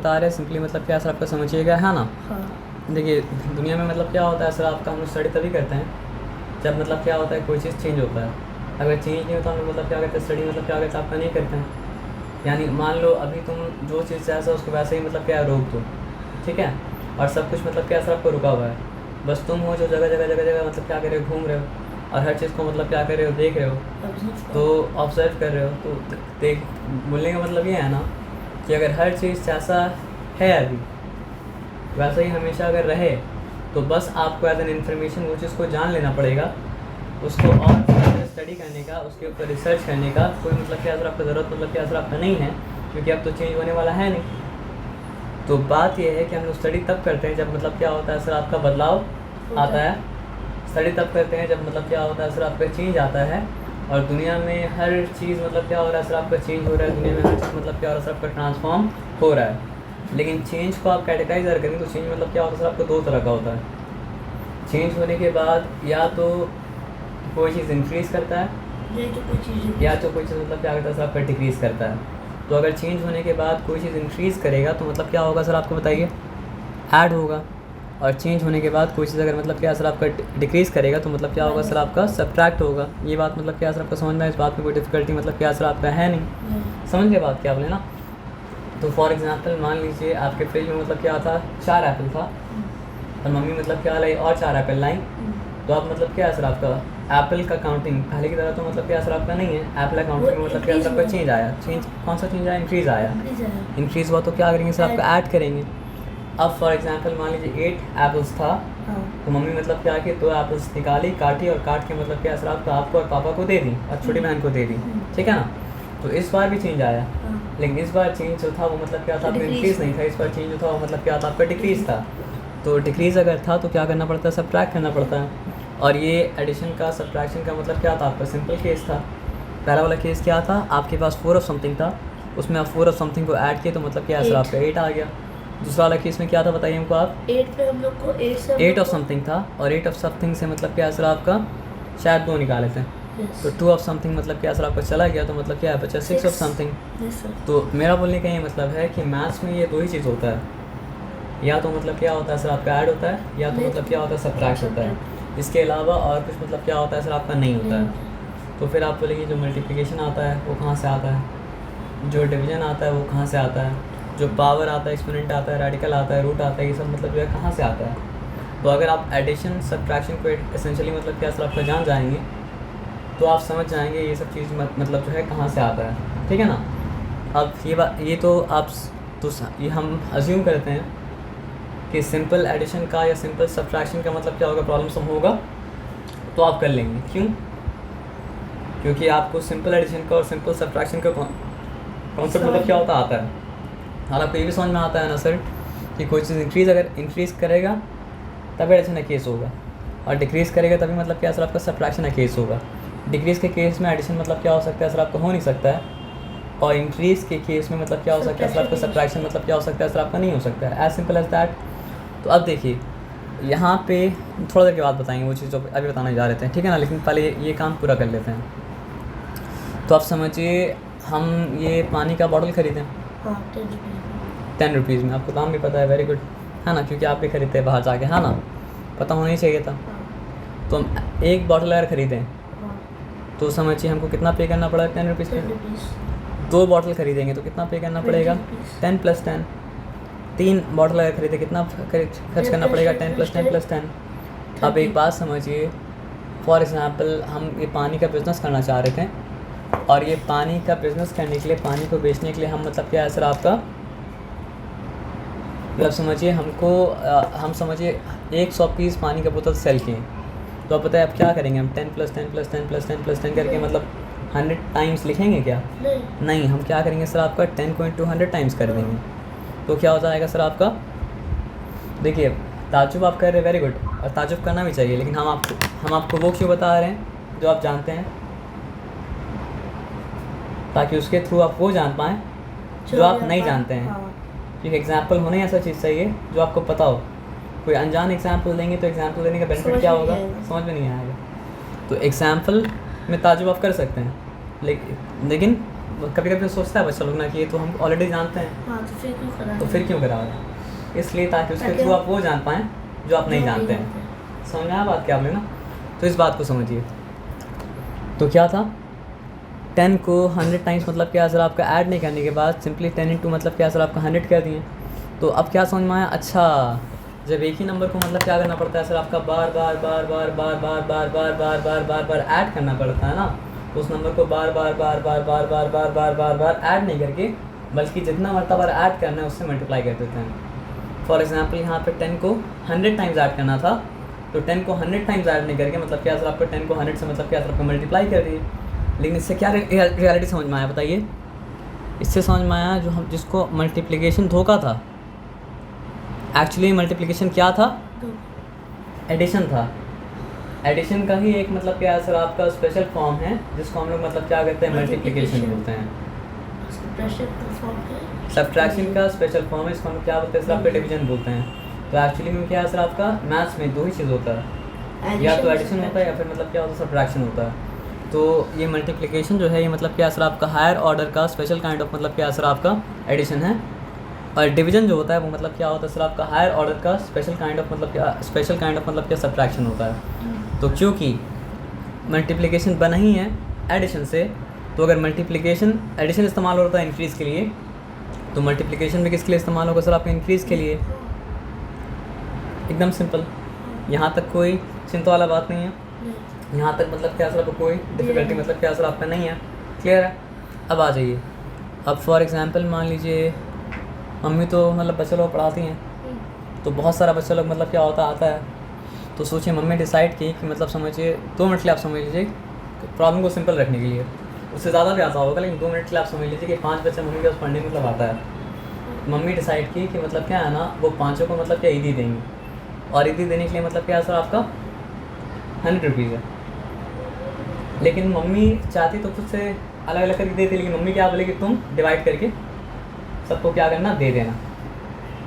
बता रहे हैं सिंपली मतलब क्या सर आपका समझिएगा, है ना। हाँ। देखिए दुनिया में मतलब क्या होता है सर, आपका हम लोग स्टडी तभी करते हैं जब मतलब क्या होता है कोई चीज़ चेंज होता है। अगर चेंज नहीं होता हम लोग मतलब क्या करते हैं, स्टडी मतलब क्या कहते हैं आपका नहीं करते हैं। यानी मान लो अभी तुम जो चीज़ जैसा उसको वैसे ही मतलब क्या रोक दो, ठीक है, और सब कुछ मतलब क्या सर आपको रुका हुआ है, बस तुम हो जो जगह जगह जगह जगह मतलब क्या कर रहे हो, घूम रहे हो और हर चीज़ को मतलब क्या कर रहे हो, देख रहे हो, तो ऑब्जर्व कर रहे हो। तो देख बोलने का मतलब ये है ना कि अगर हर चीज़ जैसा है अभी वैसा ही हमेशा अगर रहे तो बस आपको एज एन इन्फॉर्मेशन वो चीज़ को जान लेना पड़ेगा, उसको और स्टडी करने का, उसके ऊपर रिसर्च करने का कोई मतलब क्या सर आपका ज़रूरत मतलब क्या सर आपका नहीं है, क्योंकि अब तो चेंज होने वाला है नहीं। तो बात यह है कि हम लोग स्टडी तब करते हैं जब मतलब क्या होता है सर आपका बदलाव आता है। स्टडी तब करते हैं जब मतलब क्या होता है सर आपका चेंज आता है, और दुनिया में हर चीज़ मतलब क्या हो रहा है सर आपका चेंज हो रहा है, दुनिया में हर चीज़ मतलब क्या हो रहा है सर आपका ट्रांसफॉर्म हो रहा है। लेकिन चेंज को आप कैटेगराइज अगर करें तो चेंज मतलब क्या होता है सर आपको दो तरह का होता है। चेंज होने के बाद या तो कोई चीज़ इंक्रीज़ करता है या तो कोई चीज़ मतलब क्या करता है सर आपका डिक्रीज़ करता है। तो अगर चेंज होने के बाद कोई चीज़ इंक्रीज़ करेगा तो मतलब क्या होगा सर आपको बताइए, ऐड होगा। और चेंज होने के बाद कोई चीज़ अगर मतलब क्या सर आपका डिक्रीज़ करेगा तो मतलब क्या होगा सर आपका सब्ट्रैक्ट होगा। ये बात मतलब क्या सर आपका समझ में, इस बात में कोई डिफ़िकल्टी मतलब क्या सर आपका है नहीं, समझ गए बात क्या बोले ना। तो फॉर एग्जांपल मान लीजिए आपके फ्रिज में मतलब क्या था, 4 एप्पल था, तो मम्मी मतलब क्या लाई और 4 एप्पल लाई, तो आप मतलब क्या सर आपका एप्पल का काउंटिंग पहले की तरह तो मतलब क्या सर आपका नहीं है, एप्पल काउंटिंग में मतलब क्या सर आपका चेंज आया। चेंज कौन सा चेंज आया, इंक्रीज़ आया। इंक्रीज़ हुआ तो क्या करेंगे सर आपका ऐड करेंगे। अब फॉर एग्जांपल मान लीजिए 8 एप्पल्स था, तो मम्मी मतलब क्या कि 2 एप्पल्स निकाली, काटी और काट के मतलब क्या सर आपको और पापा को दे दी और छोटी बहन को दे दी, ठीक है ना। तो इस बार भी चेंज आया, लेकिन इस बार चेंज जो था वो मतलब क्या था आपका इंक्रीज़ नहीं था, इस बार चेंज जो था वो मतलब क्या था आपका डिक्रीज़ था। तो डिक्रीज़ अगर था तो क्या करना पड़ता है, सब्ट्रैक्ट करना पड़ता है। और ये एडिशन का सब्ट्रैक्शन का मतलब क्या था आपका सिंपल केस था। पहला वाला केस क्या था, आपके पास 4 ऑफ समथिंग था, उसमें आप 4 ऑफ समथिंग को ऐड किए तो मतलब क्या सर आपका 8 आ गया। दूसरा वाला केस में क्या था बताइए हमको आप, 8 पे हम लोग को 8 ऑफ समथिंग था, और 8 ऑफ समथिंग से मतलब क्या सर आपका शायद 2 निकाले थे, तो 2 ऑफ समथिंग मतलब क्या सर आपका चला गया, तो मतलब क्या है बचा 6 ऑफ समथिंग। तो मेरा बोलने का ये मतलब है कि मैथ्स में ये दो ही चीज़ होता है, या तो मतलब क्या होता है सर आपका ऐड होता है, या तो मतलब क्या होता है सब्ट्रैक्ट होता है। इसके अलावा और कुछ मतलब क्या होता है सर आपका नहीं होता है। तो फिर आप बोलेंगे जो मल्टीप्लिकेशन आता है वो कहाँ से आता है, जो डिवीजन आता है वो कहाँ से आता है, जो पावर आता है, एक्सपोनेंट आता है, रेडिकल आता है, रूट आता है, ये सब मतलब जो है कहाँ से आता है। तो अगर आप एडिशन सब्ट्रैक्शन को एसेंशियली मतलब क्या सर आपका जान जाएंगे तो आप समझ जाएंगे ये सब चीज़ मतलब जो है कहाँ से आता है, ठीक है ना। अब ये बात ये तो आप तो ये हम अज्यूम करते हैं कि सिंपल एडिशन का या सिंपल सब्ट्रैक्शन का मतलब क्या होगा, प्रॉब्लम सम होगा तो आप कर लेंगे। क्यों, क्योंकि आपको सिंपल एडिशन का और सिंपल सब्ट्रैक्शन का कॉन्सेप्ट मतलब क्या होता आता है। और आपको ये भी समझ में आता है ना सर कि कोई चीज़ अगर इंक्रीज़ करेगा तभी एडिशन का केस होगा, और डिक्रीज़ करेगा तभी मतलब क्या सर आपका सब्ट्रैक्शन का केस होगा। डिक्रीज़ के केस में एडिशन मतलब क्या हो सकता है सर आपका हो नहीं सकता है, और इंक्रीज़ के केस में मतलब क्या हो सकता है सर आपका सब्ट्रैक्शन मतलब क्या हो सकता है सर आपका नहीं हो सकता है, एज सिंपल एज दैट। तो अब देखिए यहाँ पे थोड़ा देर के बाद बताएंगे वो चीज़ जो अभी बताने जा रहे थे, ठीक है ना, लेकिन पहले ये काम पूरा कर लेते हैं। तो आप समझिए हम ये पानी का बॉटल खरीदें 10 रुपीज़ में, आपको दाम भी पता है, वेरी गुड, है ना, क्योंकि आप भी खरीदते हैं बाहर जाके, है ना, पता होना ही चाहिए था। तो हम एक बॉटल अगर ख़रीदें तो समझिए हमको कितना पे करना पड़ेगा, 10 रुपीज़ का। 2 बॉटल खरीदेंगे तो कितना पे करना पड़ेगा, 10 + 10। 3 बॉटल अगर खरीदे कितना खर्च करना पड़ेगा, 10 + 10 + 10। अब एक बात समझिए, फॉर एग्ज़ाम्पल हम ये पानी का बिज़नेस करना चाह रहे थे, और ये पानी का बिज़नेस करने के लिए, पानी को बेचने के लिए हम मतलब क्या है सर आपका, मतलब समझिए हमको हम समझिए 100 पीस पानी का बोतल सेल किए, तो आप बताइए आप क्या करेंगे, हम 10 + 10 + 10 + 10 + 10 करके मतलब 100 टाइम्स लिखेंगे क्या, नहीं, हम क्या करेंगे सर आपका 10 को × 100 टाइम्स कर देंगे। तो क्या हो जाएगा सर आपका, देखिए ताजुब आप कर रहे हैं, वेरी गुड, और ताजुब करना भी चाहिए, लेकिन हम आपको वो क्यों बता रहे हैं जो आप जानते हैं, ताकि उसके थ्रू आप वो जान पाएँ जो आप नहीं जानते हैं। क्योंकि एग्जाम्पल होने ऐसा चीज़ चाहिए जो आपको पता हो। कोई अनजान एग्जाम्पल देंगे तो एग्जाम्पल देने का बेनिफिट क्या होगा, समझ में नहीं आएगा। तो एग्जाम्पल में ताजुब आप कर सकते हैं, लेकिन कभी कभी सोचता है बच्चा लोग ना कि ये तो हम ऑलरेडी जानते हैं, हाँ तो फिर क्यों करा तो फिर क्यों करा रहे हैं? इसलिए ताकि उसके थ्रू आप वो जान पाएँ जो आप नहीं जानते हैं। समझ में आया बात क्या आपने ना? तो इस बात को समझिए। तो क्या था, 10 को 100 टाइम्स मतलब क्या सर आपका ऐड नहीं करने के बाद सिंपली 10 इंटू मतलब क्या सर आपका 100 कर दिए। तो अब क्या समझ में आया? अच्छा, जब एक ही नंबर को मतलब क्या करना पड़ता है सर आपका बार बार बार बार बार बार बार बार बार बार बार बार ऐड करना पड़ता है ना, तो उस नंबर को बार बार बार बार बार बार बार बार बार बार ऐड नहीं करके बल्कि जितना मरतबा ऐड करना है उससे मल्टीप्लाई कर देते हैं। फॉर एग्जाम्पल यहाँ पे 10 को 100 टाइम्स ऐड करना था, तो 10 को 100 टाइम्स ऐड नहीं करके मतलब क्या सर आपको 10 को 100 से मतलब क्या सर आपको मल्टीप्लाई कर दिए। लेकिन इससे क्या रियलिटी समझ में आया बताइए? इससे समझ में आया जो हम जिसको मल्टीप्लिकेशन धोखा था, एक्चुअली मल्टीप्लिकेशन क्या था? एडिशन था। एडिशन का ही एक मतलब क्या है सर आपका स्पेशल फॉर्म है जिसको हम लोग मतलब क्या कहते हैं? मल्टीप्लिकेशन बोलते हैं। सब्ट्रैक्शन का स्पेशल फॉर्म है, इसको हम क्या बोलते हैं सर आपका? डिवीजन बोलते हैं। तो एक्चुअली में क्या है सर आपका मैथ्स में दो ही चीज़ होता है, या तो एडिशन होता है या फिर मतलब क्या होता है? सब्ट्रैक्शन होता है। तो ये मल्टीप्लिकेशन जो है ये मतलब क्या सर आपका हायर ऑर्डर का स्पेशल काइंड ऑफ मतलब क्या सर आपका एडिशन है, और डिवीजन जो होता है वो मतलब क्या होता है सर आपका हायर ऑर्डर का स्पेशल काइंड ऑफ मतलब क्या सब्ट्रैक्शन होता है। तो क्योंकि मल्टीप्लिकेशन बना ही है एडिशन से, तो अगर मल्टीप्लिकेशन एडिशन इस्तेमाल होता है इंक्रीज़ के लिए, तो मल्टीप्लिकेशन भी किसके लिए इस्तेमाल होगा सर आपका? इंक्रीज़ के लिए। एकदम सिंपल, यहाँ तक कोई चिंता वाला बात नहीं है, यहाँ तक मतलब क्या सर आपको कोई डिफ़िकल्टी मतलब क्या सर आपका नहीं है। क्लियर है? अब आ जाइए। अब फॉर एग्जांपल मान लीजिए मम्मी तो मतलब बच्चे लोग पढ़ाती हैं, तो बहुत सारा बच्चा लोग मतलब क्या होता आता है, तो सोचिए मम्मी डिसाइड की कि मतलब समझिए 2 मिनट के लिए आप समझ लीजिए प्रॉब्लम को सिंपल रखने के लिए, उससे ज़्यादा भी आता होगा लेकिन 2 मिनट के लिए आप समझ लीजिए कि 5 बच्चे मम्मी के पास पढ़ने मतलब आता है। मम्मी डिसाइड की कि मतलब क्या है ना, वो 5 को मतलब क्या ईदी देंगी, और ईदी देने के लिए मतलब क्या है सर आपका 100 रुपीज़ है। लेकिन मम्मी चाहती तो खुद से अलग अलग करके देती, लेकिन मम्मी क्या बोलेगी तुम डिवाइड करके सबको क्या करना दे देना।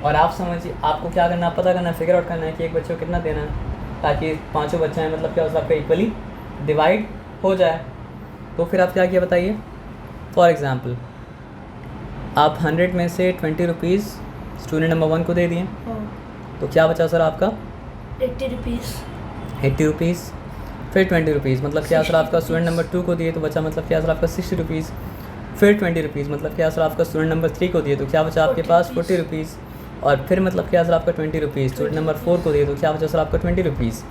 और आप समझिए आपको क्या करना, पता करना, फिगर आउट करना है कि एक बच्चे को कितना देना है, ताकि 5 बच्चे हैं मतलब क्या आपका इक्वली डिवाइड हो जाए। तो फिर आप क्या किया बताइए? फॉर एग्ज़ाम्पल आप 100 में से 20 रुपीज़ स्टूडेंट नंबर 1 को दे दिए, तो क्या बचा सर आपका? 80 रुपीज़। 80 रुपीज़। फिर 20 रुपीज़ मतलब क्या सर आपका स्टूडेंट नंबर 2 को दिए, तो बचा मतलब क्या सर आपका 60 रुपीज़। फिर 20 रुपीज़ मतलब क्या सर आपका स्टूडेंट नंबर 3 को दिए, तो क्या बचा आपके पास 40 रुपीज़। और फिर मतलब क्या सर आपका 20 रुपीज़ स्टूडेंट नंबर 4 को दिए, तो क्या बचा सर आपका 20 रुपीज़।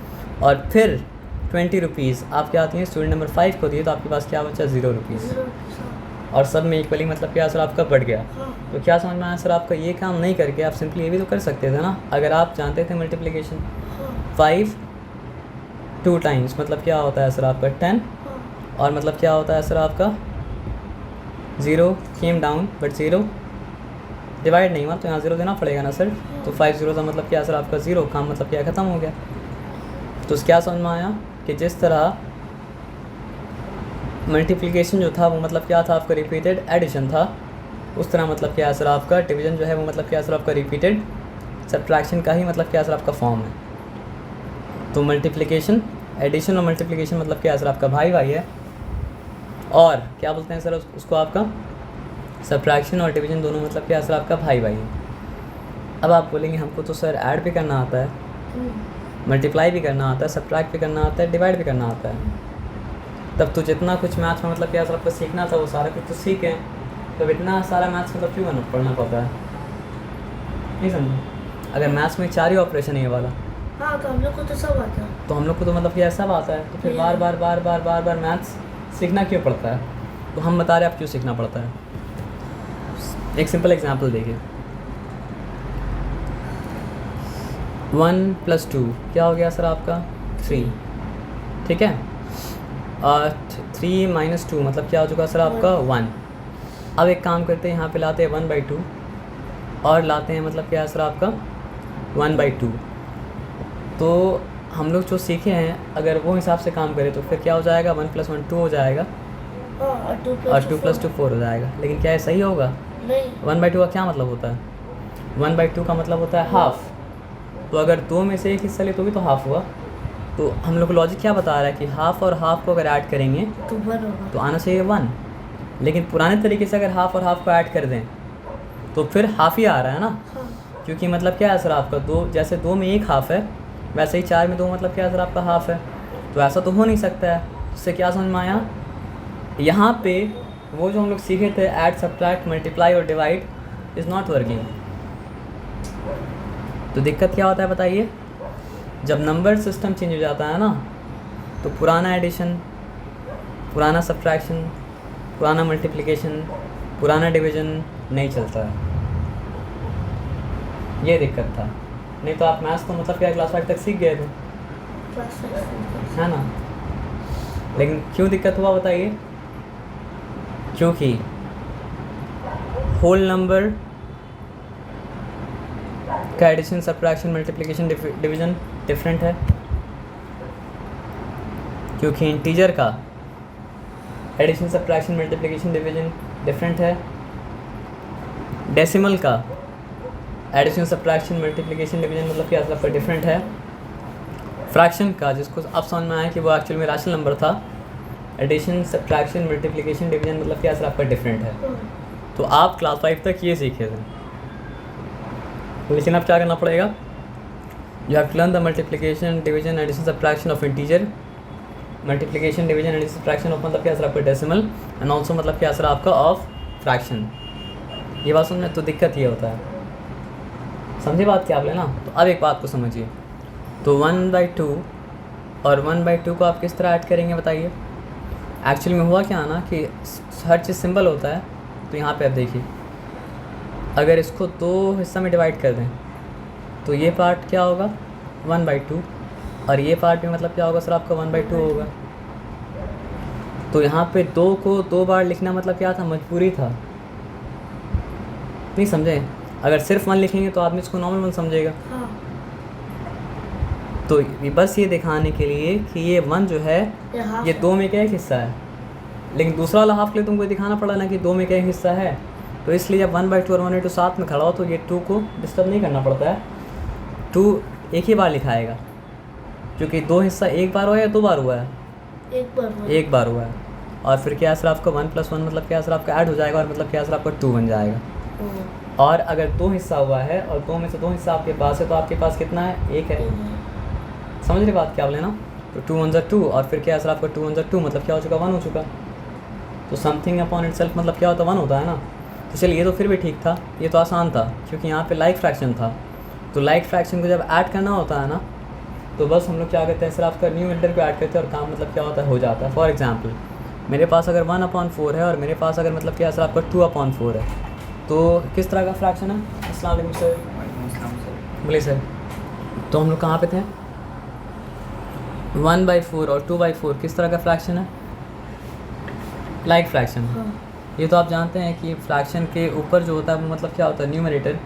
और फिर 20 रुपीज़ आप क्या आती हैं स्टूडेंट नंबर 5 को दिए, तो आपके पास क्या बचा? 0 रुपीज़। और सब में इक्वली मतलब क्या सर आपका बढ़ गया। तो क्या समझ में आया सर आपका? ये काम नहीं करके आप सिंपली ये भी तो कर सकते थे ना, अगर आप जानते थे मल्टीप्लिकेशन 5 2 टाइम्स मतलब क्या होता है सर आपका 10, और मतलब क्या होता है सर आपका 0 केम डाउन बट 0 डिवाइड नहीं हुआ, तो यहाँ 0 देना पड़ेगा ना सर। तो 5 0 का मतलब क्या सर आपका 0, काम मतलब क्या ख़त्म हो गया। तो क्या समझ में आया कि जिस तरह मल्टीप्लिकेशन जो था वो मतलब क्या था आपका रिपीटेड एडिशन था, उस तरह मतलब क्या सर आपका डिवीजन जो है वो मतलब क्या सर आपका रिपीटेड सब्ट्रैक्शन का ही मतलब क्या सर आपका फॉर्म है। तो मल्टीप्लिकेशन एडिशन और मल्टीप्लिकेशन मतलब क्या सर आपका भाई भाई है, और क्या बोलते हैं सर उसको आपका सब्ट्रैक्शन और डिवीजन दोनों मतलब क्या सर आपका भाई भाई है। अब आप बोलेंगे हमको तो सर ऐड भी करना आता है, मल्टीप्लाई भी करना आता है, सब्ट्रैक्ट भी करना आता है, डिवाइड भी करना आता है, तब तो जितना कुछ मैथ्स में मतलब क्या सर आपको सीखना था वो सारा कुछ तो सीखें, तो इतना सारा मैथ्स मतलब क्यों पढ़ना पड़ता है? नहीं समझे? अगर मैथ्स में 4 ही ऑपरेशन है ये वाला, हाँ तो हम लोग को तो सब आता है। तो हम लोग को तो मतलब क्या सब आता है, तो फिर बार बार बार बार बार बार मैथ्स सीखना क्यों पड़ता है? तो हम बता रहे हैं आप क्यों सीखना पड़ता है। एक सिंपल एग्जांपल देखिए, 1 + 2 क्या हो गया सर आपका 3, ठीक है। और 3 - 2 मतलब क्या हो चुका सर आपका 1। अब एक काम करते हैं, यहाँ पे लाते हैं 1/2 और लाते हैं मतलब क्या है सर आपका 1/2। तो हम लोग जो सीखे हैं अगर वो हिसाब से काम करें तो फिर क्या हो जाएगा 1 + 1 2 हो जाएगा, और 2 + 2 4 हो जाएगा। लेकिन क्या ये सही होगा? नहीं। 1/2 का क्या मतलब होता है? 1/2 का मतलब होता है हाफ। तो अगर 2 में से एक हिस्सा ले तो भी तो हाफ हुआ। तो हम लोग लॉजिक क्या बता रहा है कि हाफ और हाफ को अगर ऐड करेंगे तो 1 होगा, तो आना चाहिए 1। लेकिन पुराने तरीके से अगर हाफ और हाफ को ऐड कर दें तो फिर हाफ ही आ रहा है ना, हाँ क्योंकि मतलब क्या है सर आपका दो, जैसे 2 में 1 हाफ है वैसे ही 4 में 2 मतलब क्या है सर आपका हाफ है। तो ऐसा तो हो नहीं सकता है। इससे क्या समझ में आया, यहाँ पे वो जो हम लोग सीखे थे ऐड सब्ट्रैक्ट मल्टीप्लाई और डिवाइड इज़ नॉट वर्किंग। तो दिक्कत क्या होता है बताइए, जब नंबर सिस्टम चेंज हो जाता है ना तो पुराना एडिशन, पुराना सब्ट्रैक्शन, पुराना मल्टीप्लिकेशन, पुराना डिवीज़न नहीं चलता है। ये दिक्कत था, नहीं तो आप मैथ्स तो मतलब क्या क्लास 5 तक सीख गए थे, क्लास 6 है ना। लेकिन क्यों दिक्कत हुआ बताइए, क्योंकि होल नंबर का addition subtraction multiplication division different है, क्योंकि इंटीजर का addition subtraction multiplication division different है, डेसिमल का एडिशन सब्ट्रैक्शन मल्टीप्लिकेशन डिवीज़न मतलब क्या आपका डिफरेंट है, फ्रैक्शन का जिसको अब समझ में आया कि वो एक्चुअल में राशनल नंबर था, एडिशन सब्ट्रैक्शन मल्टीप्लिकेशन डिवीज़न मतलब क्या सर आपका डिफरेंट है। तो आप क्लास 5 तक ये सीखे थे, लेकिन अब क्या करना पड़ेगा, you have to learn the multiplication division addition subtraction of integer, multiplication division addition subtraction of मतलब क्या सर आपका डेसिमल, एंड ऑल्सो मतलब क्या सर आपका ऑफ फ्रैक्शन। ये बात समझ में, तो दिक्कत ये होता है, समझे बात क्या आप लेना। तो अब एक बात को समझिए, तो 1/2 और 1/2 को आप किस तरह ऐड करेंगे बताइए। एक्चुअली में हुआ क्या ना कि हर चीज़ सिंबल होता है। तो यहाँ पे आप देखिए, अगर इसको 2 हिस्सा में डिवाइड कर दें तो ये पार्ट क्या होगा 1/2, और ये पार्ट भी मतलब क्या होगा सर आपका 1/2 होगा। तो यहाँ पे 2 को 2 बार लिखना मतलब क्या था, मजबूरी था, नहीं समझे। अगर सिर्फ 1 लिखेंगे तो आदमी इसको नॉर्मल 1 समझेगा। हाँ तो बस ये दिखाने के लिए कि ये 1 जो है यहाँ ये 2 में का एक हिस्सा है, लेकिन दूसरा वाला हाफ के लिए तुमको दिखाना पड़ा ना कि 2 में का एक हिस्सा है। तो इसलिए जब 1/2 और 1/2 साथ में खड़ा हो तो ये 2 को डिस्टर्ब नहीं करना पड़ता है, 2 एक ही बार लिखाएगा, क्योंकि 2 हिस्सा एक बार हुआ है या 2 बार हुआ है, एक बार हुआ है। और फिर क्या सर आपका 1 + 1 मतलब क्या सर आपका ऐड हो जाएगा, और मतलब क्या सर आपका 2 बन जाएगा। और अगर 2 हिस्सा हुआ है और 2 में से 2 हिस्सा आपके पास है तो आपके पास कितना है, 1 है। समझ रहे बात क्या बोले ना। तो 2 × 2 और फिर क्या सर आपका 2 × 2 मतलब क्या हो चुका, 1 हो चुका। तो समथिंग अपॉन इटसेल्फ मतलब क्या होता है, 1 होता है ना। तो चलिए ये तो फिर भी ठीक था, ये तो आसान था, क्योंकि यहाँ पे लाइक फ्रैक्शन था। तो लाइक फ्रैक्शन को जब ऐड करना होता है ना तो बस हम लोग क्या करते हैं सर आपका न्यूमरेटर को ऐड करते हैं और काम मतलब क्या होता है, हो जाता है। फॉर एग्जाम्पल मेरे पास अगर 1/4 है और मेरे पास अगर मतलब क्या सर आपका 2/4 है, तो किस तरह का फ्रैक्शन है। अस्सलाम वालेकुम सर। बोलिए सर। तो हम लोग कहाँ पे थे, 1/4 और 2/4 किस तरह का फ्रैक्शन है, लाइक फ्रैक्शन। ये तो आप जानते हैं कि फ्रैक्शन के ऊपर जो होता है वो मतलब क्या होता है, न्यूमरेटर,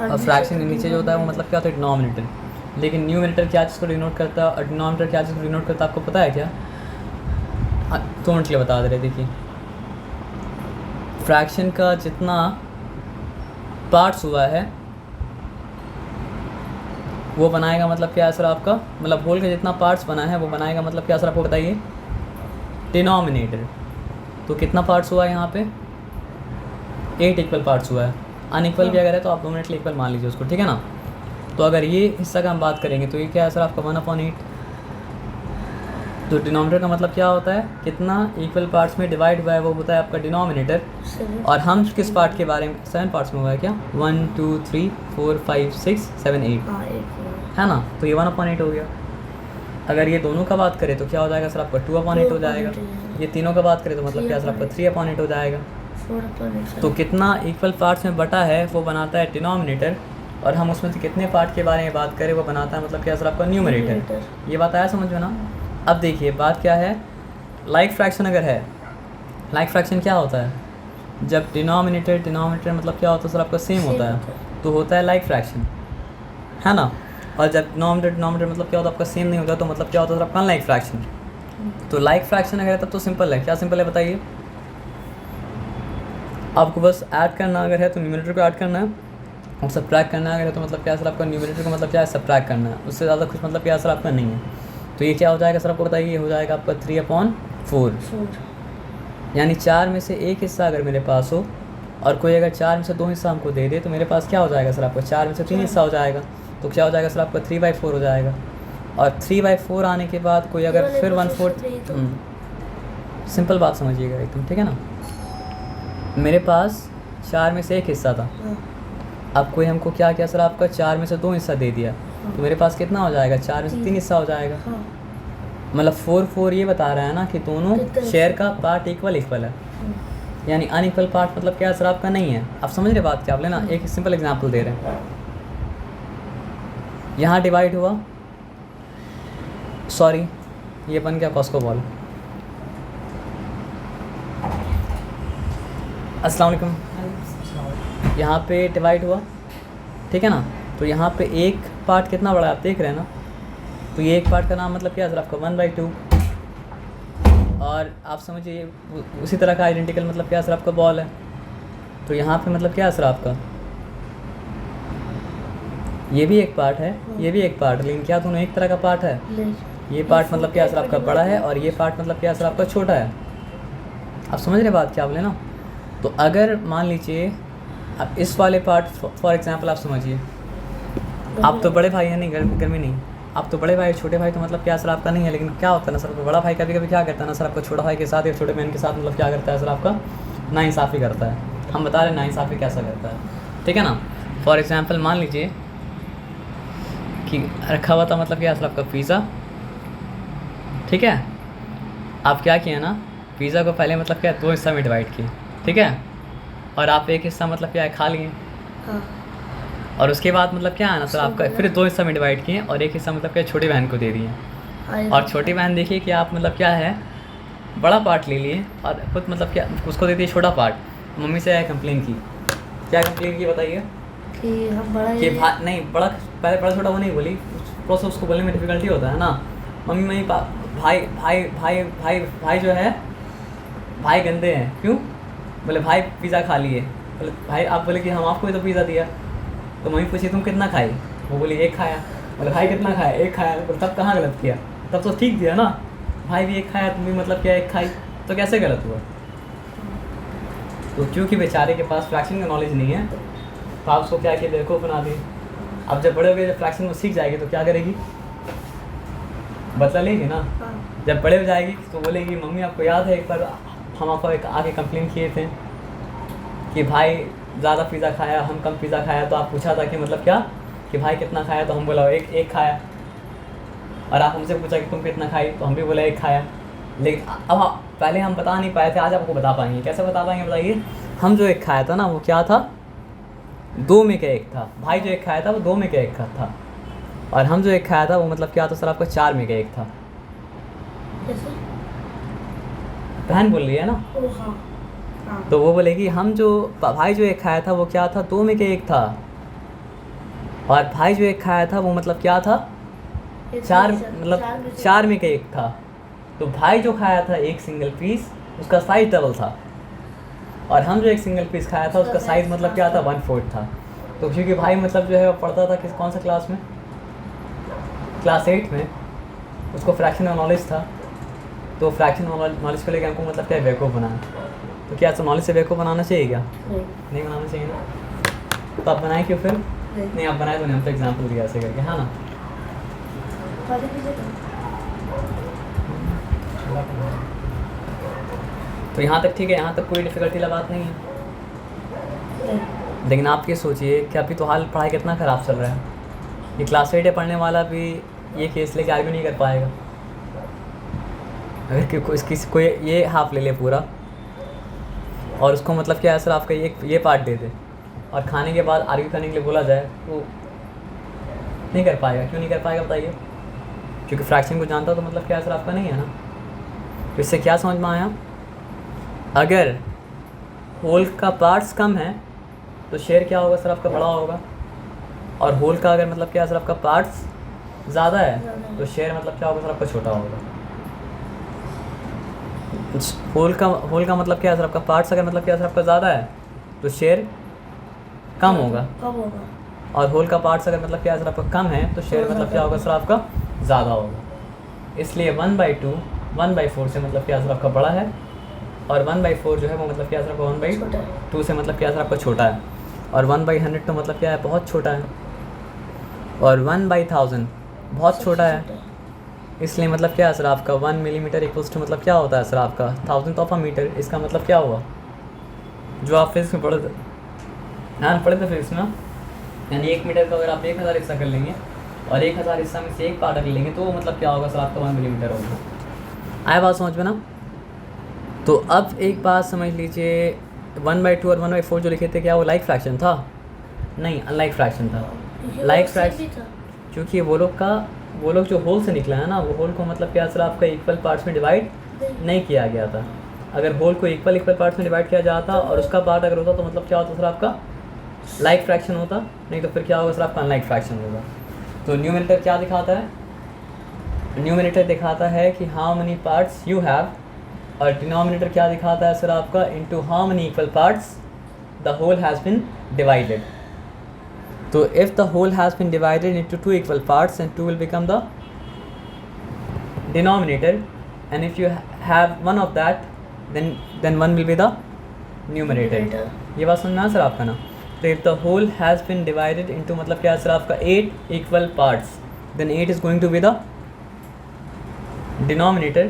और फ्रैक्शन के नीचे जो होता है वो मतलब क्या होता है, डिनोमिनेटर। लेकिन न्यूमरेटर क्या चीज़ को डिनोट करता है और डिनोमिनेटर क्या चीज़ को डिनोट करता है, आपको पता है क्या। 2 मिनट के लिए बता दे रहे। देखिए फ्रैक्शन का जितना पार्ट्स हुआ है वो बनाएगा मतलब क्या सर आपका, मतलब होल का जितना पार्ट्स बना है वो बनाएगा मतलब क्या सर आपको बताइए, डिनोमिनेटर। तो कितना पार्ट्स हुआ है यहाँ पे, 8 इक्वल पार्ट्स हुआ है। अनइक्वल भी अगर है तो आप डोमिनेटली इक्वल मान लीजिए उसको, ठीक है ना। तो अगर ये हिस्सा का हम बात करेंगे तो ये क्या है सर आपका 1/8। तो डिनोमिनेटर का मतलब क्या होता है, कितना इक्वल पार्ट्स में डिवाइड हुआ है वो होता है आपका डिनोमिनेटर। और हम किस पार्ट के बारे में, 7 पार्ट्स में हुआ है क्या, 1 2 3 4 5 6 7 8 है ना। तो ये 1/8 हो गया। अगर ये दोनों का बात करें तो क्या हो जाएगा सर आपका 2/8 हो जाएगा। ये तीनों का बात करें तो मतलब क्या सर आपका 3/8 हो जाएगा। तो कितना इक्वल पार्ट्स में बटा है वो बनाता है डिनोमिनेटर, और हम उसमें से कितने पार्ट के बारे में बात करें वो बनाता है मतलब क्या सर आपका न्यूमरेटर। ये बात आया समझ में ना। अब देखिए बात क्या है, लाइक फ्रैक्शन अगर है, लाइक फ्रैक्शन क्या होता है, जब डिनोमिनेटर मतलब क्या होता है सर आपका सेम होता है तो होता है लाइक फ्रैक्शन, है ना। और जब डिनोमिनेटर मतलब क्या होता है आपका सेम नहीं होता तो मतलब क्या होता है सर आपका लाइक फ्रैक्शन। तो लाइक फ्रैक्शन अगर है तब तो सिंपल है। क्या सिंपल है बताइए, आपको बस ऐड करना अगर है तो न्यूमरेटर को ऐड करना है, और सब्ट्रैक्ट करना अगर है तो मतलब क्या सर आपका न्यूमरेटर को मतलब क्या है, सब्ट्रैक्ट करना है। उससे ज़्यादा कुछ मतलब क्या सर आपका नहीं है। तो ये क्या हो जाएगा सर आपको बताइए, ये हो जाएगा आपका 3/4। यानी 4 में से एक हिस्सा अगर मेरे पास हो और कोई अगर 4 में से 2 हिस्सा हमको दे दे तो मेरे पास क्या हो जाएगा सर आपका 4 में से 3 हिस्सा हो जाएगा। तो क्या हो जाएगा सर आपका 3/4 हो जाएगा। और 3/4 आने के बाद कोई अगर फिर 1/4 सिंपल बात समझिएगा एकदम, ठीक है ना। मेरे पास 4 में से एक हिस्सा था, अब कोई हमको क्या किया सर आपका 4 में से 2 हिस्सा दे दिया तो मेरे पास कितना हो जाएगा 4 में से 3 हिस्सा हो जाएगा। मतलब 4/4 ये बता रहा है ना कि दोनों शेयर का पार्ट इक्वल है। यानी अनइक्वल पार्ट मतलब क्या सर आपका नहीं है। आप समझ रहे बात क्या आप लेना। एक सिंपल एग्जांपल दे रहे हैं, यहाँ डिवाइड हुआ, सॉरी ये बन गया कॉस्को बॉल। अस्सलाम वालेकुम। यहाँ पे डिवाइड हुआ, ठीक है ना। तो यहाँ पे एक पार्ट कितना बड़ा है आप देख रहे हैं ना। तो ये एक पार्ट का नाम मतलब क्या है सर आपका 1/2। और आप समझिए उसी तरह का आइडेंटिकल मतलब क्या सर आपका बॉल है। तो यहाँ पे मतलब क्या है सर आपका ये भी एक पार्ट है, ये भी एक पार्ट है, लेकिन क्या दोनों एक तरह का पार्ट है। ये पार्ट मतलब क्या सर आपका बड़ा है और ये पार्ट मतलब क्या सर आपका छोटा है। आप समझ रहे बात क्या बोले ना। तो अगर मान लीजिए अब इस वाले पार्ट फॉर एग्जांपल आप समझिए, आप तो बड़े भाई हैं, नहीं गर्मी नहीं, आप तो बड़े भाई छोटे भाई तो मतलब क्या सर आपका नहीं है। लेकिन क्या होता है ना सर बड़ा भाई कभी कभी क्या करता है ना सर आपका छोटा भाई के साथ या छोटे बहन के साथ मतलब क्या करता है सर आपका नाइंसाफ़ी करता है। हम बता रहे हैं नाइंसाफ़ी कैसा करता है, ठीक है ना। फॉर एग्जांपल मान लीजिए कि रखा हुआ था मतलब क्या सर आपका पिज़्ज़ा, ठीक है। आप क्या किया ना पिज़्ज़ा को पहले मतलब क्या 2 हिस्सा में डिवाइड किए, ठीक है। और आप एक हिस्सा मतलब क्या है खा लिए, और उसके बाद मतलब क्या है ना सर आपका फिर 2 हिस्सा में डिवाइड किए और एक हिस्सा मतलब क्या छोटी बहन को दे दिए। और छोटी बहन देखिए कि आप मतलब क्या है बड़ा पार्ट ले लिए और खुद मतलब क्या उसको दे दिए छोटा पार्ट। मम्मी से कंप्लेन की, क्या कंप्लेन की बताइए कि हम बड़ा कि नहीं बड़ा पहले बड़ा छोटा वो नहीं बोली, प्रोसेस उसको बोलने में डिफिकल्टी होता है ना। मम्मी भाई भाई भाई भाई भाई जो है भाई गंदे हैं, क्यों बोले भाई पिज़्ज़ा खा लिए। बोले भाई आप बोले कि हम आपको ही तो पिज़्ज़ा दिया। तो मम्मी पूछी तुम कितना खाई, वो बोली 1 खाया। बोले भाई कितना खाया 1 खाया। बोले तब कहाँ गलत किया, तब तो ठीक दिया ना। भाई भी 1 खाया तुम भी मतलब क्या 1 खाई, तो कैसे गलत हुआ। तो क्योंकि बेचारे के पास फ्रैक्शन का नॉलेज नहीं है तो आप उसको क्या किया बेवकूफ़ बना दिए। अब जब बड़े हो गए जब फ्रैक्शन को सीख जाएगी तो क्या करेगी, बदला लेगी ना। जब बड़े हो जाएगी तो बोलेगी मम्मी आपको याद है एक बार हम आपको एक आगे कंप्लेन किए थे कि भाई ज़्यादा पिज़्ज़ा खाया हम कम पिज़्ज़ा खाया। तो आप पूछा था कि मतलब क्या कि भाई कितना खाया, तो हम बोला एक खाया। और आप हमसे पूछा कि तुम कितना खाई, तो हम भी बोला 1 खाया। लेकिन अब पहले हम बता नहीं पाए थे, आज आपको बता पाएंगे। कैसे बता पाएंगे बताइए। हम जो 1 खाया था ना वो क्या था 2 में का 1 था। भाई जो 1 खाया था वो 2 में का 1 था। और हम जो 1 खाया था वो मतलब क्या था सर आपका 4 में का 1 था। बहन बोल रही है ना। तो वो बोलेगी हम जो भाई जो 1 खाया था वो क्या था 2 में का 1 था। और भाई जो 1 खाया था वो मतलब क्या था 4 मतलब 4 में का 1 था। तो भाई जो खाया था 1 सिंगल पीस उसका साइज डबल था, और हम जो 1 सिंगल पीस खाया था उसका साइज़ मतलब क्या था 1/4 था। तो क्योंकि भाई मतलब जो है वो पढ़ता था कौन सा क्लास में, क्लास 8 में, उसको फ्रैक्शन का नॉलेज था। तो फ्रैक्शन नॉलेज को लेकर हमको मतलब क्या बेवकूफ़ बनाना। तो क्या नॉलेज से बेवकूफ़ बनाना चाहिए क्या, नहीं बनाना चाहिए ना। तो आप बनाए क्यों फिर नहीं आप बनाए तो नहीं, हम तो एग्जाम्पल दिया ऐसे करके, हाँ ना। तो यहाँ तक ठीक है, यहाँ तक कोई डिफ़िकल्टी वाला बात नहीं है। लेकिन आप ये सोचिए कि अभी तो हाल पढ़ाई कितना ख़राब चल रहा है। ये क्लास 8 पढ़ने वाला भी ये केस लेके आगे नहीं कर पाएगा। अगर कोई ये हाफ ले ले पूरा और उसको मतलब क्या है सर आपका ये पार्ट दे दे और खाने के बाद आर्ग्यू करने के लिए बोला जाए तो नहीं कर पाएगा। क्यों नहीं कर पाएगा बताइए, क्योंकि फ्रैक्शन को जानता तो मतलब क्या सर आपका नहीं है ना। तो इससे क्या समझ में आया, अगर होल का पार्ट्स कम है तो शेयर क्या होगा सर आपका बड़ा होगा, और होल का अगर मतलब क्या सर आपका पार्ट्स ज़्यादा है तो शेयर मतलब क्या होगा सर आपका छोटा होगा। होल का मतलब क्या है सर आपका पार्ट्स अगर मतलब क्या सर आपका ज़्यादा है तो शेयर कम होगा, और होल का पार्ट्स अगर मतलब क्या है सर आपका कम है तो शेयर मतलब क्या होगा सर आपका ज़्यादा होगा। इसलिए 1/2 1/4 से मतलब क्या सर आपका बड़ा है और 1/4 जो है वो मतलब क्या सर आपका 1/2 छोटा है। से मतलब क्या सर आपका छोटा है, और 1/100 तो मतलब क्या है बहुत छोटा है, और 1/1000 बहुत छोटा है। इसलिए मतलब क्या है सर आपका 1 मिलीमीटर इक्वल्स टू मतलब क्या होता है सर आपका 1000th ऑफ अ मीटर। इसका मतलब क्या हुआ जो आप फिजिक्स में पढ़े थे, हाँ पढ़े थे फिजिक्स में, यानी 1 मीटर का अगर आप 1000 हिस्सा कर लेंगे और 1000 हिस्सा में से एक पार्ट अगर लेंगे तो वो मतलब क्या होगा सर आपका 1 मिलीमीटर होगा। आया बात समझ में ना। तो अब एक बात समझ लीजिए 1/2 और 1/4 जो लिखे थे क्या वो लाइक फ्रैक्शन था? नहीं, अनलाइक फ्रैक्शन था। लाइक फ्रैक्शन क्योंकि वो लोग जो होल से निकला है ना, वो होल को मतलब क्या सर आपका इक्वल पार्ट्स में डिवाइड नहीं किया गया था। अगर होल को इक्वल पार्ट्स में डिवाइड किया जाता और उसका पार्ट अगर होता तो मतलब क्या होता सर आपका लाइक फ्रैक्शन होता, नहीं तो फिर क्या होगा सर आपका अनलाइक फ्रैक्शन होगा। तो न्यूमरेटर क्या दिखाता है? न्यूमरेटर दिखाता है कि how many parts you have, और डिनोमिनेटर क्या दिखाता है सर आपका into how many equal parts the whole has been divided. तो if the whole has been divided into 2 equal parts and 2 will become the denominator, and if you have one of that then 1 will be the numerator। ये बात सुनना है sir आपका ना। तो if the whole has been divided into मतलब क्या है सर आपका 8 equal parts, then 8 is going to be the denominator,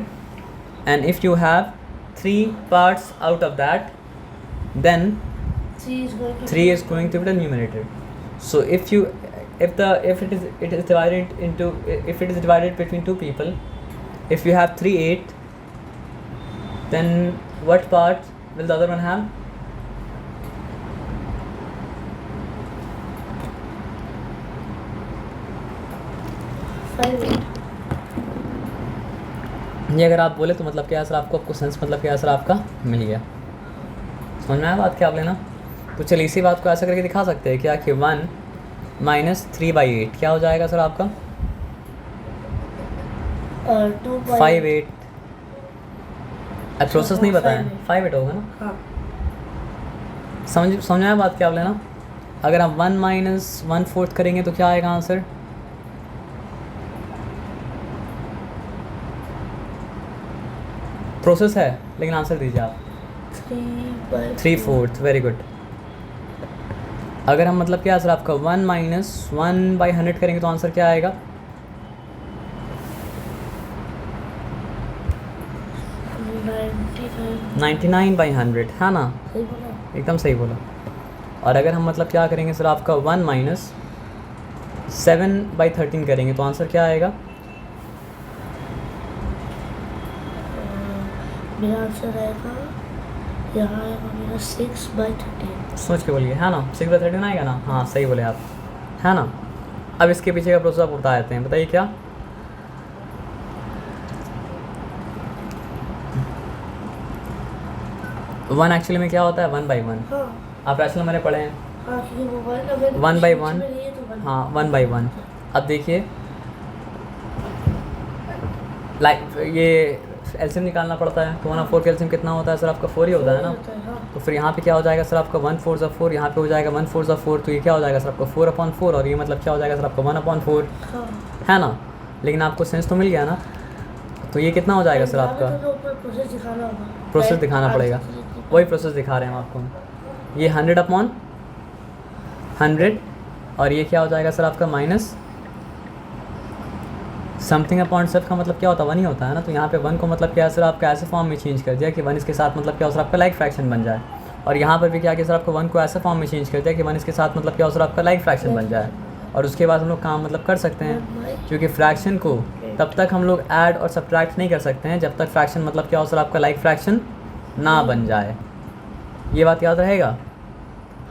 and if you have 3 parts out of that, then 3 is going to be the numerator. So if it is divided between 2 people, if you have 3 8, then what part will the other one have? ये अगर आप बोले तो मतलब क्या sir आपको sense मतलब क्या सर आपका मिल गया। समझ में आया बात क्या आप लेना। तो चलिए इसी बात को ऐसा करके दिखा सकते हैं क्या कि 1 - 3/8 क्या हो जाएगा सर आपका 5/8। अब प्रोसेस नहीं बताया, 5/8 होगा ना। हाँ। समझ आया बात क्या आप लेना। अगर हम 1 - 1/4 करेंगे तो क्या आएगा आंसर? प्रोसेस है लेकिन आंसर दीजिए आप। 3/4 वेरी गुड। अगर हम मतलब क्या सर आपका 1 - 1/100 करेंगे तो आंसर क्या आएगा? 99/100 है ना, एकदम सही बोला। और अगर हम मतलब क्या करेंगे सर आपका 1 - 7/13 करेंगे तो आंसर क्या आएगा? मेरा आंसर आएगा यहाँ आएगा मेरा 6/13। सोच के बोलिए, है ना 6/13 आएगा ना। हाँ सही बोले आप, है ना। अब इसके पीछे का प्रोसेस आप बता देते हैं, बताइए क्या। वन एक्चुअली में क्या होता है 1/1। हाँ आप रैशनल मैंने पढ़े हैं हाँ, क्योंकि मोबाइल अगर 1/1। में नहीं है तो हाँ 1/1। अब देखिए लाइक ये एलसीएम निकालना पड़ता है तो 1/4 का एलसीएम कितना होता है सर आपका 4 ही होता है ना। हाँ। तो फिर यहाँ पे क्या हो जाएगा सर आपका 1/4 = 4, यहाँ पे हो जाएगा 1/4 = 4, तो ये क्या हो जाएगा सर आपका 4/4, और ये मतलब क्या हो जाएगा सर आपका 1/4, हाँ। है ना। लेकिन आपको सेंस तो मिल गया ना। तो ये कितना हो जाएगा सर आपका, प्रोसेस दिखाना होगा, प्रोसेस दिखाना पड़ेगा। वही प्रोसेस दिखा रहे हैं हम आपको। ये 100/100, और ये क्या हो जाएगा सर आपका माइनस समथिंग अपॉन सब का मतलब क्या होता है 1 ही होता है ना। तो यहाँ पे 1 को मतलब क्या है सर आपका ऐसे फॉर्म में चेंज कर दिया कि 1 इसके साथ मतलब क्या हो सर आपका लाइक फ्रैक्शन बन जाए, और यहाँ पर भी क्या किया सर आपको 1 को ऐसे फॉर्म में चेंज कर दिया कि 1 इसके साथ मतलब क्या हो सर आपका लाइक फ्रैक्शन बन जाए। और उसके बाद हम लोग काम मतलब कर सकते हैं, क्योंकि फ्रैक्शन को तब तक हम लोग ऐड और सब्ट्रैक्ट नहीं कर सकते हैं जब तक फ्रैक्शन मतलब क्या हो सर आपका लाइक फ्रैक्शन ना बन जाए। ये बात याद रहेगा।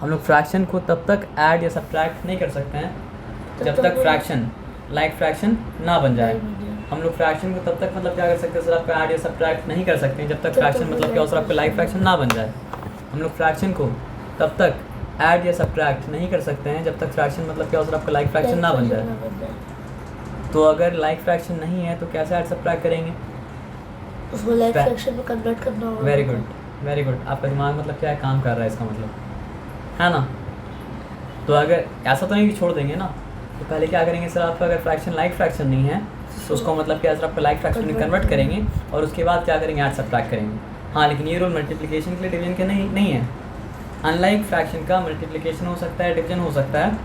हम लोग फ्रैक्शन को तब तक ऐड या सब्ट्रैक्ट नहीं कर सकते हैं जब तक फ्रैक्शन लाइक फ्रैक्शन ना बन जाए। हम लोग फ्रैक्शन को तब तक मतलब क्या कर सकते हैं सर आपका ऐड या सब्ट्रैक्ट नहीं कर सकते हैं जब तक फ्रैक्शन मतलब क्या हो सर आपका लाइक फ्रैक्शन ना बन जाए। हम लोग फ्रैक्शन को तब तक ऐड या सब्ट्रैक्ट नहीं कर सकते हैं जब तक फ्रैक्शन मतलब क्या हो सर आपका लाइक फ्रैक्शन ना बन जाए। तो अगर लाइक फ्रैक्शन नहीं है तो कैसे ऐड सब्ट्रैक्ट करेंगे? उसको लाइक फ्रैक्शन में कन्वर्ट करना होगा। Very good, very good. आपका दिमाग मतलब क्या है काम कर रहा है इसका मतलब, है ना। तो अगर ऐसा तो नहीं कि छोड़ देंगे ना, तो पहले क्या करेंगे सर आपका अगर फ्रैक्शन लाइक फ्रैक्शन नहीं है तो उसको मतलब क्या सर आपका लाइक फ्रैक्शन में कन्वर्ट करेंगे, और उसके बाद क्या करेंगे ऐड सब्ट्रैक्ट करेंगे। हाँ, लेकिन ये रूल मल्टीप्लिकेशन के लिए डिवीजन के नहीं है। अनलाइक फ्रैक्शन का मल्टीप्लिकेशन हो सकता है, डिवीजन हो सकता है,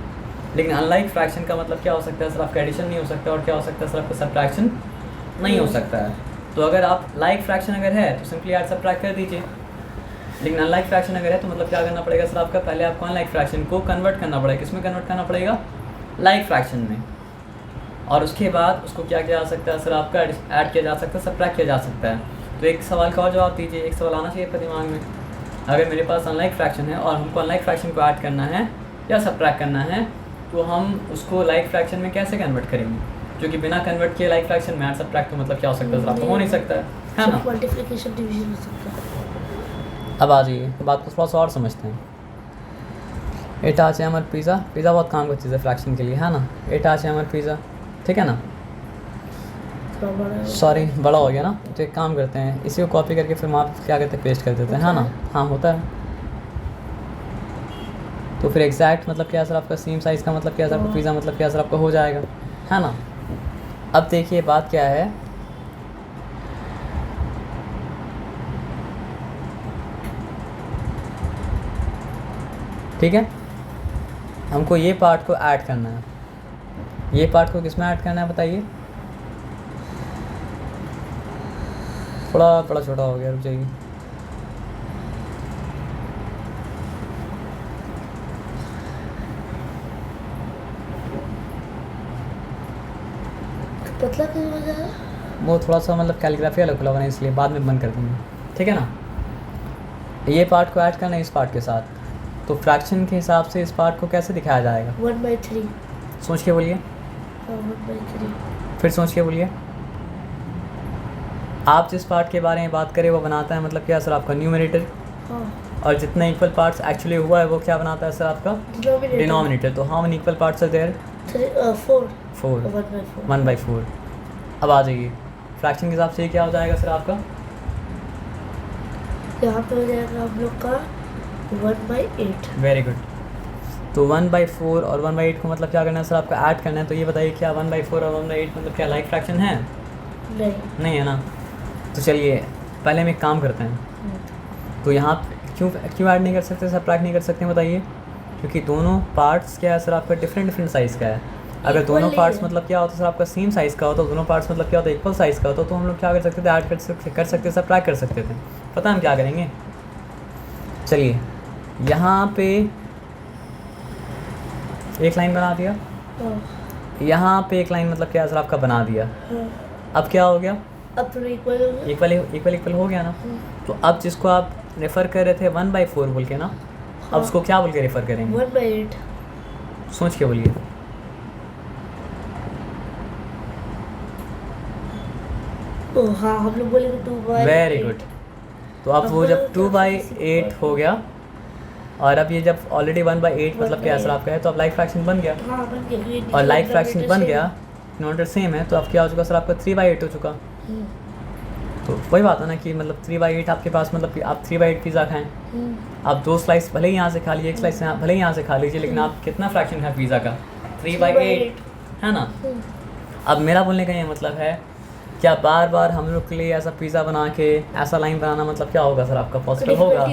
लेकिन अनलाइक फ्रैक्शन का मतलब क्या हो सकता है, सर आपका एडिशन नहीं हो सकता, और क्या हो सकता है सर आपका सब्ट्रैक्शन नहीं हो सकता है। तो अगर आप लाइक फ्रैक्शन अगर है तो सिंपली ऐड सब्ट्रैक्ट कर दीजिए, लेकिन अनलाइक फ्रैक्शन अगर है तो मतलब क्या करना पड़ेगा सर आपका, पहले आपको अनलाइक फ्रैक्शन को कन्वर्ट करना पड़ेगा, किस में कन्वर्ट करना पड़ेगा, लाइक फ्रैक्शन में, और उसके बाद उसको क्या किया जा सकता है सर आपका, ऐड किया जा सकता है, सब्ट्रैक्ट किया जा सकता है। तो एक सवाल का और जवाब दीजिए, एक सवाल आना चाहिए अपने दिमाग में, अगर मेरे पास अनलाइक फ्रैक्शन है और हमको अनलाइक फ्रैक्शन को ऐड करना है या सब्ट्रैक्ट करना है, तो हम उसको लाइक फ्रैक्शन में कैसे कन्वर्ट करेंगे, क्योंकि बिना कन्वर्ट किए लाइक फ्रैक्शन में ऐड सब्ट्रैक्ट तो मतलब क्या हो सकता है सर आपका, हो नहीं सकता है ना। मल्टीप्लिकेशन डिवीजन हो सकता है। अब आ जाइए बात को थोड़ा सा और समझते हैं। एट आचे हमारे पिज़्ज़ा, पिज़्ज़ा बहुत काम की चीज़ है फ्रैक्शन के लिए, है ना। एट आचे हमारे पिज़्ज़ा, ठीक है ना, सॉरी बड़ा हो गया ना, तो एक काम करते हैं, इसी को कॉपी करके फिर वहाँ क्या करते हैं, पेस्ट कर देते हैं, है ना। हाँ होता है। तो फिर एग्जैक्ट मतलब क्या सर आपका, सेम साइज़ का मतलब क्या सर आपका, पिज़्ज़ा मतलब क्या सर आपका हो जाएगा, है ना। अब देखिए बात क्या है, ठीक है, हमको ये पार्ट को ऐड करना है, ये पार्ट को किस में ऐड करना है बताइए, थोड़ा बड़ा छोटा हो गया, रुक जाइए, पतला क्यों हो जाएगा? वो थोड़ा सा मतलब कैलीग्राफी अलग खुला बना है इसलिए बाद में बंद कर देंगे, ठीक है ना। ये पार्ट को ऐड करना है इस पार्ट के साथ, तो फ्रैक्शन के हिसाब से इस पार्ट को कैसे दिखाया जाएगा, 1/3। सोच के बोलिए, 1/3। फिर सोच के बोलिए। आप जिस पार्ट के बारे में बात करें वो बनाता है मतलब क्या सर आपका न्यूमरेटर, हाँ, और जितना इक्वल पार्ट्स एक्चुअली हुआ है वो क्या बनाता है सर आपका डिनोमिनेटर। तो how many equal parts are there, 4 4, 1/4। 1/4। अब आ जाइए फ्रैक्शन के हिसाब से ये क्या हो जाएगा सर आपका, यहाँ पे हो जाएगा हम लोग का 1/8। Very good. तो 1/4 और 1/8 को मतलब क्या करना है सर आपका, ऐड करना है। तो ये बताइए क्या 1/4 और 1/8 मतलब क्या लाइक फ्रैक्शन है, नहीं है ना। तो चलिए पहले हम एक काम करते हैं, तो यहाँ क्यों ऐड नहीं कर सकते, सब्ट्रैक्ट नहीं कर सकते बताइए, क्योंकि दोनों पार्ट्स क्या है सर आपका डिफरेंट साइज़ का है। अगर दोनों पार्ट्स मतलब क्या होता है सर आपका सेम साइज़ का होता, दोनों पार्ट्स मतलब क्या होता है इक्वल साइज़ का होता, तो हम लोग क्या कर सकते थे, ऐड कर सकते सब्ट्रैक्ट कर सकते थे। पता हम क्या करेंगे, चलिए यहाँ पे एक लाइन बना दिया, यहाँ पे एक लाइन मतलब क्या है सर आपका बना दिया। अब क्या हो गया, अब तो इक्वल हो गया, इक्वल हो गया ना। तो अब जिसको आप रेफ़र कर रहे थे 1/4 बोल के ना, अब उसको क्या बोल के रेफ़र करेंगे, 1/8। सोच के बोलिए, हाँ हम लोग बोलेंगे 2/8। Very good. तो अब वो जब 2/8 हो गया, और अब ये जब ऑलरेडी 1/8 मतलब क्या सर आपका है, तो अब लाइक फ्रैक्शन बन गया, हाँ बन गया, और लाइक फ्रैक्शन बन गया, डिनोमिनेटर सेम है, तो अब क्या हो चुका सर आपका 3/8 हो चुका। तो वही बात है ना कि मतलब 3/8 आपके पास मतलब कि आप 3/8 पिज़्ज़ा खाएं, आप 2 स्लाइस भले ही यहाँ से खा लीजिए, 1 स्लाइस भले ही यहाँ से खा लीजिए, लेकिन आप कितना फ्रैक्शन खाएं पिज़्ज़ा का, 3/8, है ना। अब मेरा बोलने का ये मतलब है, क्या बार बार हम लोग के लिए ऐसा पिज़्ज़ा बना के ऐसा लाइन बनाना मतलब क्या होगा सर आपका, पॉसिबल होगा,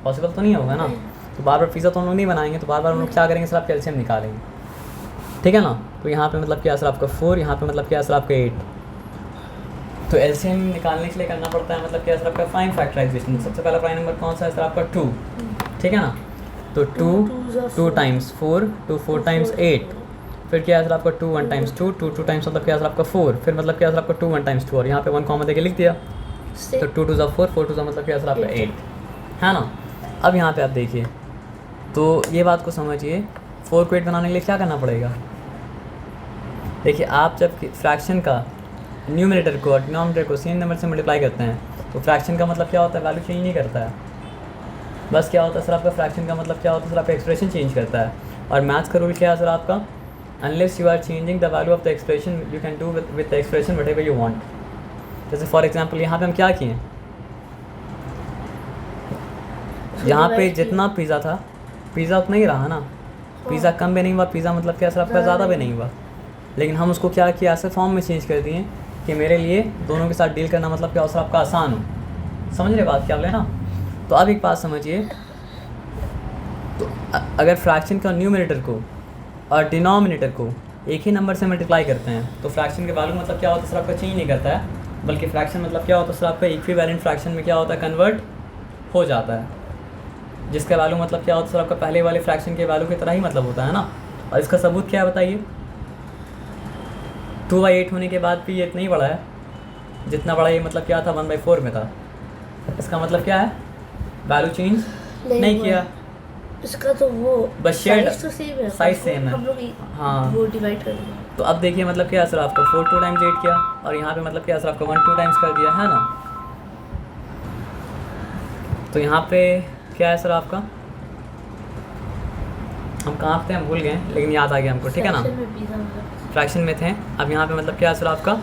पॉसिबल तो नहीं होगा ना। तो बार बार पिज़्ज़ा तो हम लोग नहीं बनाएंगे, तो बार बार हम लोग क्या करेंगे सर, आप कैल्शियम निकालेंगे, ठीक है ना। तो यहाँ पे मतलब क्या सर आपका 4, यहाँ पे मतलब क्या सर आपका 8। तो एलसीएम निकालने के लिए करना पड़ता है मतलब क्या सर आपका फाइन फैक्टराइजेशन। सबसे पहला प्राइम नंबर कौन सा है सर आपका 2, ठीक है ना। तो 2 टाइम्स 4, 2 4 टाइम्स 8, फिर क्या है सर आपका 2 1 टाइम्स 2, 2 2 टाइम्स मतलब क्या सर आपका 4, फिर मतलब क्या सर आपका 2 1 टाइम्स 2, और यहाँ पे 1 कॉमा देके लिख दिया, तो 2 2 4, 4 2 मतलब क्या सर आपका 8, है ना। अब यहाँ पे आप देखिए, तो ये बात को समझिए, 4 को 8 बनाने के लिए क्या करना पड़ेगा। देखिए आप जब फ्रैक्शन का न्यूमरेटर को और डिनोमिनेटर को सेम नंबर से मल्टीप्लाई करते हैं, तो फ्रैक्शन का मतलब क्या होता है, वैल्यू चेंज नहीं करता है, बस क्या होता है सर आपका फ्रैक्शन का मतलब क्या होता है सर आपका एक्सप्रेशन चेंज करता है। और मैथ्स का रूल क्या है सर आपका, unless you are changing the value of the expression you can do with the expression whatever you want. जैसे फॉर एग्जांपल यहाँ पे हम क्या किए, यहाँ पे जितना पिज़्ज़ा था, पिज़्ज़ा उतना ही रहा ना, पिज़्ज़ा कम भी नहीं हुआ, पिज़्ज़ा मतलब क्या सर आपका ज़्यादा भी नहीं हुआ, लेकिन हम उसको क्या किया, ऐसे फॉर्म में चेंज कर दिए कि मेरे लिए दोनों के साथ डील करना मतलब क्या हो सर आपका आसान हो। समझ रहे बात क्या बोले ना। तो अब एक बात समझिए, तो अगर फ्रैक्शन का न्यूमरेटर को और डिनोमिनेटर को एक ही नंबर से मल्टीप्लाई करते हैं तो फ्रैक्शन के वैल्यू मतलब क्या होता है सर आपका चेंज नहीं करता है, बल्कि फ्रैक्शन मतलब क्या होता है सर आपका इक्विवेलेंट फ्रैक्शन में क्या होता है कन्वर्ट हो जाता है, जिसका वैल्यू मतलब क्या होता है सर आपका पहले वाले फ्रैक्शन के वैल्यू की तरह ही मतलब होता है ना। और इसका सबूत क्या है बताइए, 2/8 होने के बाद भी ये इतना ही बड़ा है जितना बड़ा ये मतलब क्या था 1/4 में था। इसका मतलब क्या है, वैल्यू चेंज नहीं हुआ। किया, इसका तो वो बस शेड साइज तो सेम है, साइज सेम है। हम लोग हाँ वो डिवाइड कर दिया। तो अब देखिए मतलब क्या है सर आपका 4 2 टाइम्स 8 किया, और यहाँ पे मतलब क्या है सर आपका 1 2 टाइम्स कर दिया है ना। तो यहाँ पे क्या है सर आपका, हम कहाँ पे थे हम भूल गए लेकिन याद आ गया हमको, ठीक है ना। Fraction में भी था मतलब। फ्रैक्शन में थे, अब यहाँ पे मतलब क्या है सर आपका,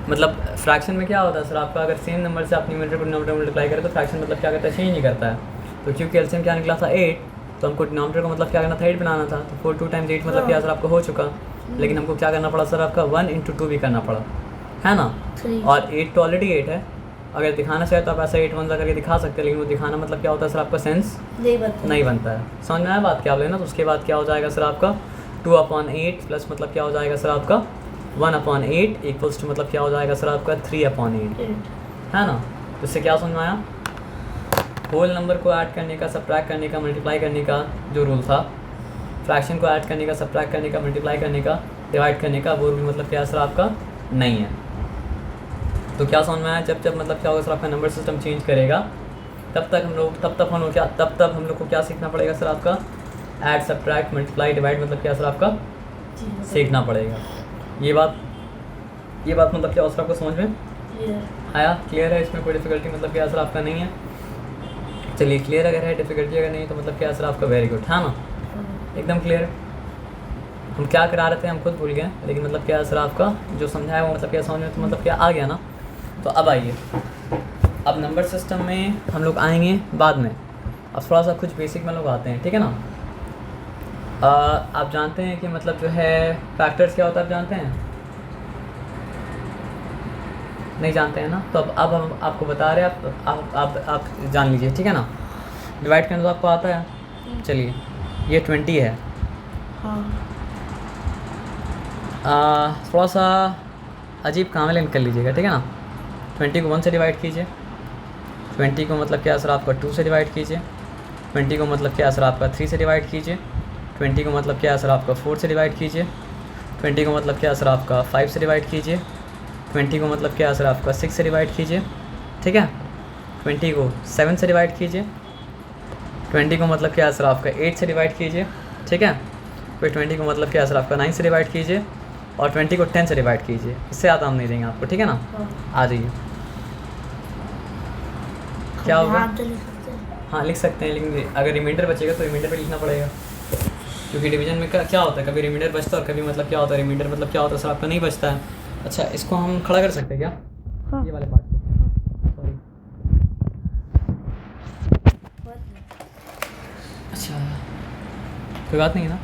मतलब फ्रैक्शन में क्या होता है सर आपका, अगर सेम नंबर से आप न्यूमरेटर को डिनोमिनेटर मल्टीप्लाई करें तो फ्रैक्शन मतलब क्या करता है, चेंज नहीं करता है। तो क्योंकि एलसीएम क्या निकला था 8, तो हमको डिनोमिनेटर को मतलब क्या करना था 8 बनाना था, तो 4 2 टाइम्स 8 मतलब क्या सर आपका हो चुका, लेकिन हमको क्या करना पड़ा सर आपका 1 × 2 भी करना पड़ा है ना। 3 और 8 तो ऑलरेडी 8 है, अगर दिखाना चाहे तो आप ऐसा 8 1 करके दिखा सकते हैं, लेकिन वो दिखाना मतलब क्या होता है सर आपका सेंस नहीं बनता है। समझ में आया बात क्या बोले ना। तो उसके बाद क्या हो जाएगा सर आपका 2/8 प्लस मतलब क्या हो जाएगा सर आपका 1/8 इक्वल्स टू मतलब क्या हो जाएगा सर आपका 3/8 है ना। तो इससे क्या समझ में आया, होल नंबर को ऐड करने का, सब्ट्रैक्ट करने का, मल्टीप्लाई करने का जो रूल था, फ्रैक्शन को ऐड करने का, सब्ट्रैक्ट करने का, मल्टीप्लाई करने का, डिवाइड करने का, वो रूल मतलब क्या सर आपका नहीं है। तो क्या समझ में आया, जब जब मतलब क्या होगा सर आपका नंबर सिस्टम चेंज करेगा तब तक हम लोग को क्या सीखना पड़ेगा सर आपका, ऐड सब्ट्रैक्ट मल्टीप्लाई डिवाइड मतलब क्या सर आपका सीखना पड़ेगा। ये बात मतलब क्या सर आपको समझ में आया, क्लियर है, इसमें कोई डिफिकल्टी मतलब क्या सर आपका नहीं है। चलिए क्लियर अगर है, डिफिकल्टी अगर नहीं तो मतलब क्या सर आपका वेरी गुड है ना, एकदम क्लियर है। हम क्या करा रहे थे हम खुद भूल गए, लेकिन मतलब क्या सर आपका जो समझाया वो मतलब क्या समझ में तो मतलब क्या आ गया ना। तो अब आइए, अब नंबर सिस्टम में हम लोग आएंगे बाद में, अब थोड़ा सा कुछ बेसिक में लोग आते हैं, ठीक है ना। आप जानते हैं कि मतलब जो है फैक्टर्स क्या होता है, आप जानते हैं नहीं जानते हैं ना, तो अब हम आपको बता रहे हैं, आप जान लीजिए, ठीक है ना। डिवाइड करना तो आपको आता है, चलिए ये 20 है। हाँ थोड़ा सा अजीब काम है लेकिन कर लीजिएगा, ठीक है ना। 20 को 1 से डिवाइड कीजिए, 20 को मतलब क्या सर आपका 2 से डिवाइड कीजिए, 20 को मतलब क्या सर आपका 3 से डिवाइड कीजिए, 20 को मतलब क्या सर आपका 4 से डिवाइड कीजिए, 20 को मतलब क्या सर आपका 5 से डिवाइड कीजिए, 20 को मतलब क्या सर आपका 6 से डिवाइड कीजिए, ठीक है। 20 को 7 से डिवाइड कीजिए, 20 को मतलब क्या सर आपका 8 से डिवाइड कीजिए, ठीक है। फिर 20 को मतलब क्या सर आपका 9 से डिवाइड कीजिए, और 20 को 10 से डिवाइड कीजिए। इससे ज़्यादा हम नहीं देंगे आपको, ठीक है ना। आ जाइए, क्या होगा, हाँ लिख सकते हैं, लेकिन अगर रिमाइंडर बचेगा तो रिमाइंडर पे लिखना पड़ेगा, क्योंकि डिवीजन में क्या होता है, कभी रिमाइंडर बचता है और कभी मतलब क्या होता है रिमाइंडर मतलब क्या होता है सर आपका नहीं बचता है। अच्छा इसको हम खड़ा कर सकते हैं क्या, हाँ। ये वाले पार्ट को, सॉरी। अच्छा कोई बात नहीं है ना,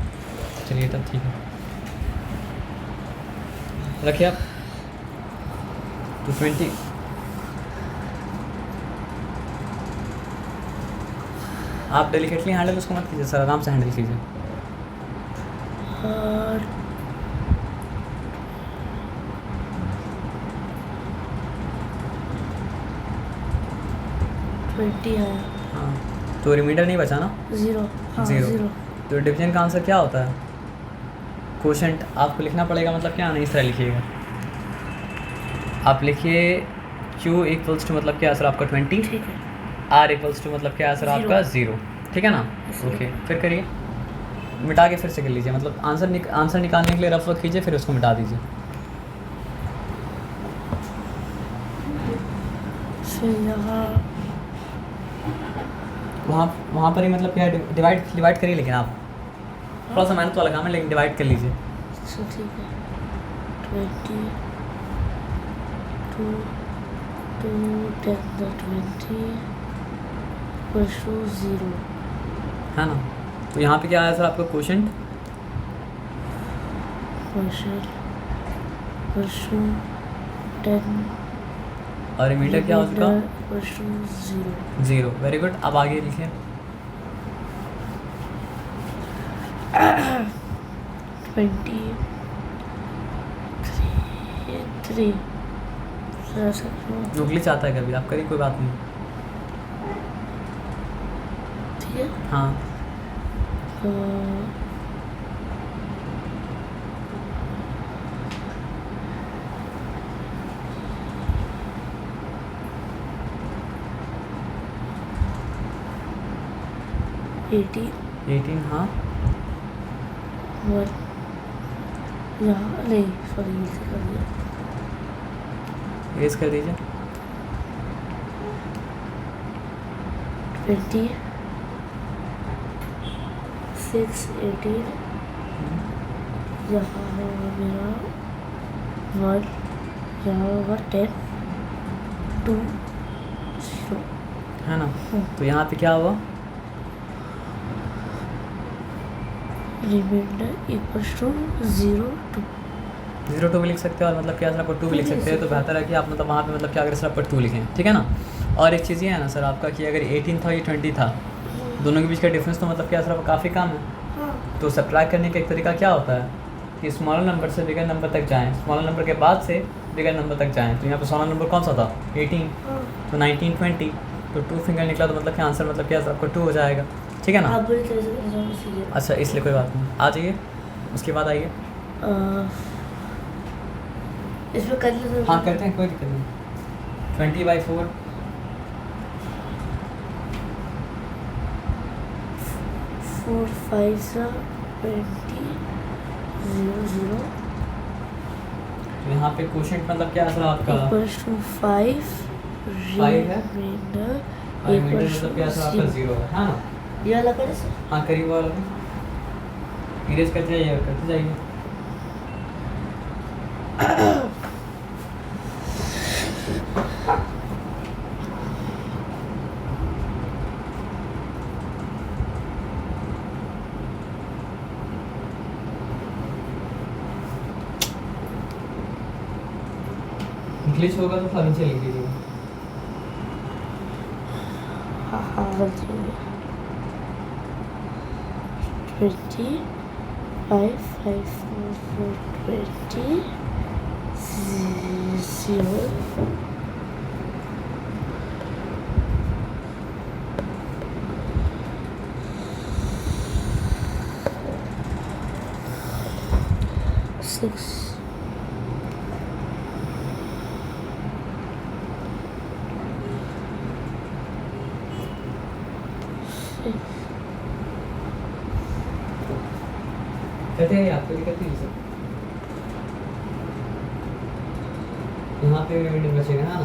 चलिए तब ठीक है, रखिए आप। तो 20 आप डेलिकेटली हैंडल उसको मत कीजिए सर, आराम से हैंडल कीजिए। और 20 है, हाँ तो रिमाइंडर नहीं बचा ना, 0, हाँ 0। तो डिवीजन का आंसर क्या होता है, क्वोशेंट आपको लिखना पड़ेगा, मतलब क्या नहीं इस तरह लिखिएगा, आप लिखिए Q इक्वल्स टू मतलब क्या सर आपका 20, ठीक है। R इक्वल्स टू मतलब क्या सर आपका 0, ठीक है ना। ओके फिर करिए, मिटा के फिर से कर लीजिए, मतलब आंसर निकालने के लिए रफ वर्क कीजिए, फिर उसको मिटा दीजिए। फिर यहाँ वहाँ पर ही मतलब क्या डिवाइड करिए, लेकिन आप थोड़ा सा मेहनत वाला काम है, लेकिन डिवाइड कर लीजिए। अच्छा ठीक है, 20 2 10 20 0 है ना। तो यहाँ पे क्या आया सर आपका क्वोशेंट, क्वेश्चन 10 और रिमाइंडर क्या हो चुका, equals to 0. 0। Very good. अब आगे लिखिए। 23 नुगली चाहता है कभी, आप करिए, कोई बात नहीं। ठीक है। हाँ, तो 18 हाँ, 1 यहाँ नहीं, सॉरी इसे कर दिया। रेस कर दीजिए। 26 18 यहाँ होगा मेरा 1, यहाँ होगा 10 2 0। है ना। तो यहाँ पे क्या हुआ? Reminder equals to 0 2। 0 2 भी लिख सकते हैं, और मतलब क्या सर आपको 2 भी लिख सकते हैं। तो बेहतर है कि आप मतलब वहाँ पे मतलब क्या अगर सर आपको 2 लिखें, ठीक है ना। और एक चीज़ ये है ना सर आपका कि अगर 18 था ये 20 था, दोनों के बीच का डिफरेंस तो मतलब क्या सर आपका काफ़ी कम है। तो सब्ट्रैक्ट करने का एक तरीका क्या होता है कि स्मॉलर नंबर से बिगर नंबर तक जाएँ, स्मॉलर नंबर के बाद से बिगर नंबर तक जाएँ। तो यहाँ पर स्मॉलर नंबर कौन सा था? 18। तो 19 20, तो 2 फिंगर निकला, तो मतलब क्या आंसर मतलब क्या सर आपको 2 हो जाएगा, ठीक है ना। आप बुरी तरह से कर रहे हो इसीलिए। अच्छा, इसलिए कोई बात नहीं, आ जाइए उसके बाद आइए। इसमें कर लेते हैं। हाँ करते हैं, कोई दिक्कत नहीं। 20/4 4 5 20 0 0 तो यहाँ पे क्वोशिएंट मतलब क्या है सर आपका? इक्वल्स टू 5 5 है, रिमाइंडर और रिमाइंडर इक्वल्स मतलब क्या है सर आपका 0 है ना। ये वाला करे सर। हाँ करीब वाला इरेज करते जाइए, करते जाइए। ग्लिच होगा तो थोड़ा नीचे लिख दीजिएगा। हाँ गलती हो गया। 20 5 5 4 4 20 0 6 कहते हैं आपको दिक्कत नहीं सर। यहाँ पे रिमाइंडर बचेगा ना।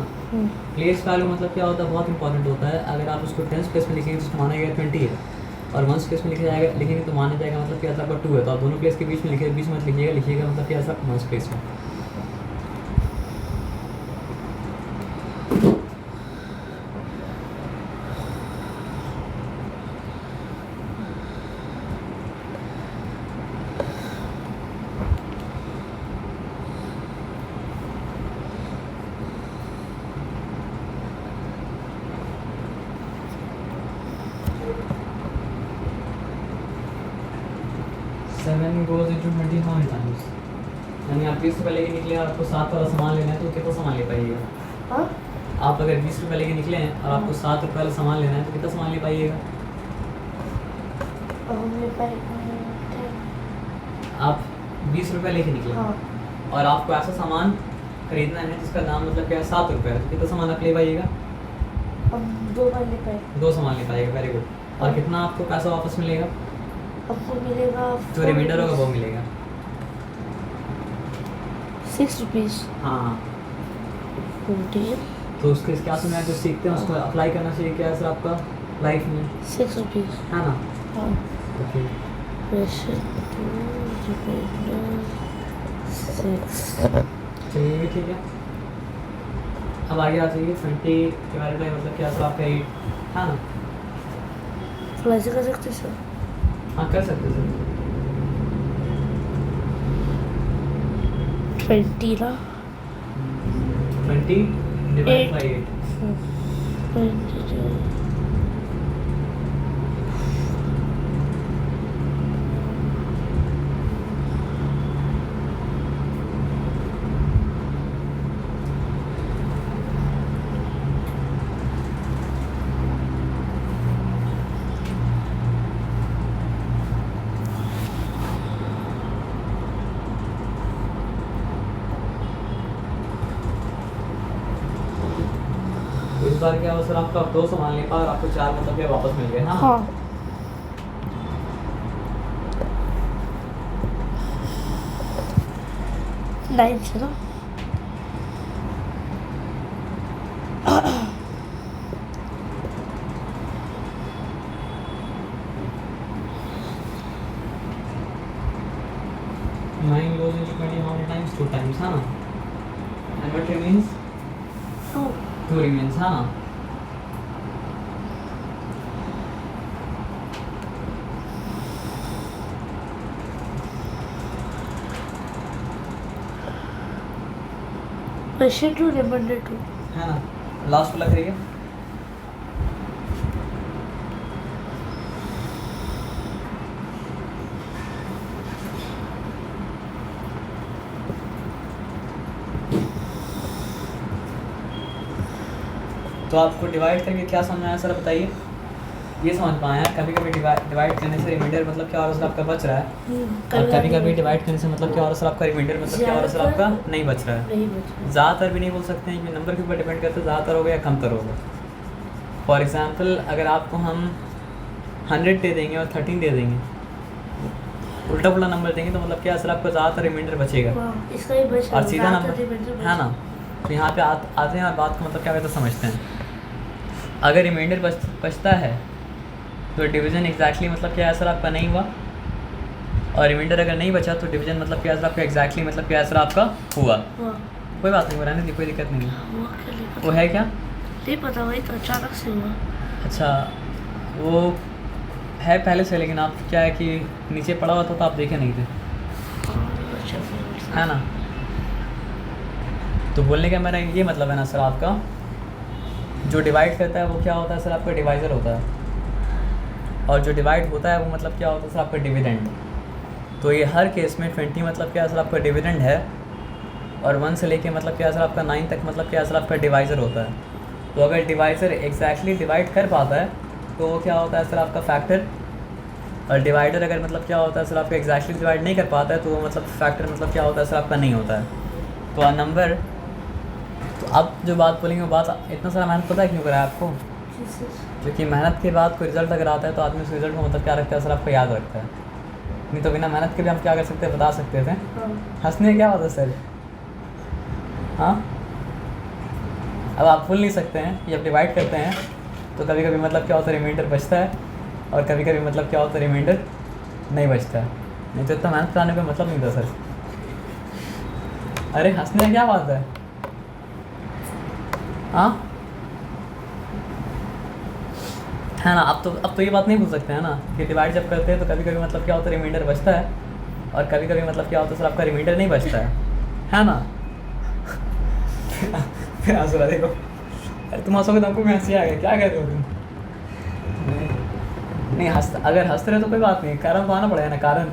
प्लेस वैल्यू मतलब क्या होता है, बहुत इंपॉर्टेंट होता है। अगर आप उसको 10th प्लेस में लिखेंगे तो माना जाएगा 20 है, और 1st प्लेस में लिखेंगे तो माना जाएगा मतलब क्या आपका 2 है। तो आप दोनों प्लेस के बीच में लिखिए, बीच में मत लिखिएगा मतलब क्या सब 1st प्लेस में। Seven goes into 20 how many times? यानी आप 20 रुपये लेके निकले और आपको 7 वाला सामान लेना है तो कितना सामान ले पाइएगा? हाँ आप अगर 20 रुपये लेके निकले हैं और आपको 7 रुपये वाला सामान लेना है तो कितना सामान ले पाइएगा? हमने आप 20 रुपये लेके निकले हाँ और आपको ऐसा सामान खरीदना है जिसका दाम मतलब क्या है 7 रुपये है, तो कितना सामान आप ले पाइएगा? हम 2 बार ले पाए। 2 सामान ले पाइएगा, वेरी गुड। और कितना आपको पैसा वापस मिलेगा? आपको मिलेगा जो रिमाइंडर होगा वो मिलेगा 6 रुपीज़। हाँ। 14 तो उसके क्या सुना जो सीखते हैं उसको अप्लाई करना चाहिए क्या सर आपका लाइफ में, 6 रुपीज़। है ना। हाँ ओके क्वेश्चन 2 रिमाइंडर 6। चलिए ये भी ठीक है। अब आगे आ जाइए। 20 डिवाइडेड बाई मतलब क्या सर आपका 8, है ना। थोड़ा ऐसे कर सकते सर। हाँ कर सकते सर। 20 ना 20 डिवाइडेड बाई 8। 22. इस बार क्या हुआ सर, आपका 2 सामान ले पाया और आपको 4 मतलब क्या वापस मिल गए। हाँ हाँ 9 से ना। Nine goes into 20 how many times? 2 times, हाँ ना। And what remains? 2. 2 remains, हाँ ना। Question 2 remainder 2. है ना। लास्ट वाला करिए। तो आपको डिवाइड करके क्या समझ आया सर, बताइए। ये समझ पाए हैं कभी कभी डिवाइड करने से रिमाइंडर मतलब क्या और सर आपका बच रहा है, और कभी कभी डिवाइड करने से मतलब क्या और सर आपका रिमाइंडर मतलब क्या और सर आपका नहीं बच रहा है। नहीं बचा। ज़्यादातर भी नहीं बोल सकते हैं कि नंबर के ऊपर डिपेंड करते, ज़्यादातर होगा या कमतर होगा। फॉर एग्जांपल अगर आपको हम 100 दे देंगे और 13 दे देंगे, उल्टा पुल्टा नंबर देंगे तो मतलब क्या सर आपको ज़्यादातर रिमाइंडर बचेगा हाँ, इसका ही बच और सीधा ज़्यादातर नंबर remainder है ना। तो यहाँ पे आते हैं और बात को मतलब क्या कहते समझते हैं। अगर रिमाइंडर बचता है तो डिवीज़न एग्जैक्टली मतलब क्या है सर आपका नहीं हुआ, और रिमाइंडर अगर नहीं बचा तो डिवीज़न मतलब क्या है सर आपका एग्जैक्टली मतलब क्या है सर आपका हुआ। हाँ, कोई बात नहीं, रहने दी, कोई दिक्कत नहीं है। हुआ क्या नहीं पता। वो है क्या? नहीं पता, वही तो अचानक से हुआ। अच्छा वो है पहले से, लेकिन आप क्या है कि नीचे पड़ा हुआ था तो आप देखे नहीं थे, है ना। तो बोलने का मेरा ये मतलब है ना सर, आपका जो डिवाइड करता है वो क्या होता है सर आपका डिवाइज़र होता है, और जो डिवाइड होता है वो मतलब क्या होता है सर आपका डिविडेंड। तो ये हर केस में 20 मतलब क्या है सर आपका डिविडेंड है, और 1 से लेके मतलब क्या है सर आपका 9 तक मतलब क्या है सर आपका डिवाइज़र होता है। तो अगर डिवाइज़र एग्जैक्टली डिवाइड कर पाता है तो वो क्या होता है सर आपका फैक्टर, और डिवाइडर अगर मतलब क्या होता है सर आपका एग्जैक्टली डिवाइड नहीं कर पाता है तो वो मतलब फैक्टर मतलब क्या होता है सर आपका नहीं होता है। तो नंबर, तो अब जो बात बोलेंगे वो बात इतना सारा मेहनत पता है क्यों करा है आपको, क्योंकि मेहनत के बाद कोई रिजल्ट अगर आता है तो आदमी उस रिजल्ट को मतलब क्या रखता है सर आपको याद रखता है। नहीं तो बिना मेहनत के भी हम क्या कर सकते हैं, बता सकते थे। हंसने क्या बात है सर, हाँ। अब आप भूल नहीं सकते हैं कि जब डिवाइड करते हैं तो कभी कभी मतलब क्या होता है रिमाइंडर बचता है, और कभी कभी मतलब क्या होता है रिमाइंडर नहीं बचता है। नहीं तो इतना मेहनत कराने का मतलब नहीं था सर। अरे हंसने में क्या बात है, हाँ है ना। अब तो ये बात नहीं भूल सकते हैं ना कि डिवाइड जब करते हैं तो कभी कभी मतलब क्या होता है रिमाइंडर बचता है, और कभी कभी मतलब क्या होता है सर आपका रिमाइंडर नहीं बचता है ना। फिर हंस रहा देखो, अरे तुम हंसोगे तो हमको भी हंसी आ गया, क्या कहते हो तुम। नहीं अगर हंसते रहे तो कोई बात नहीं, कारण तो आना पड़ेगा ना, कारण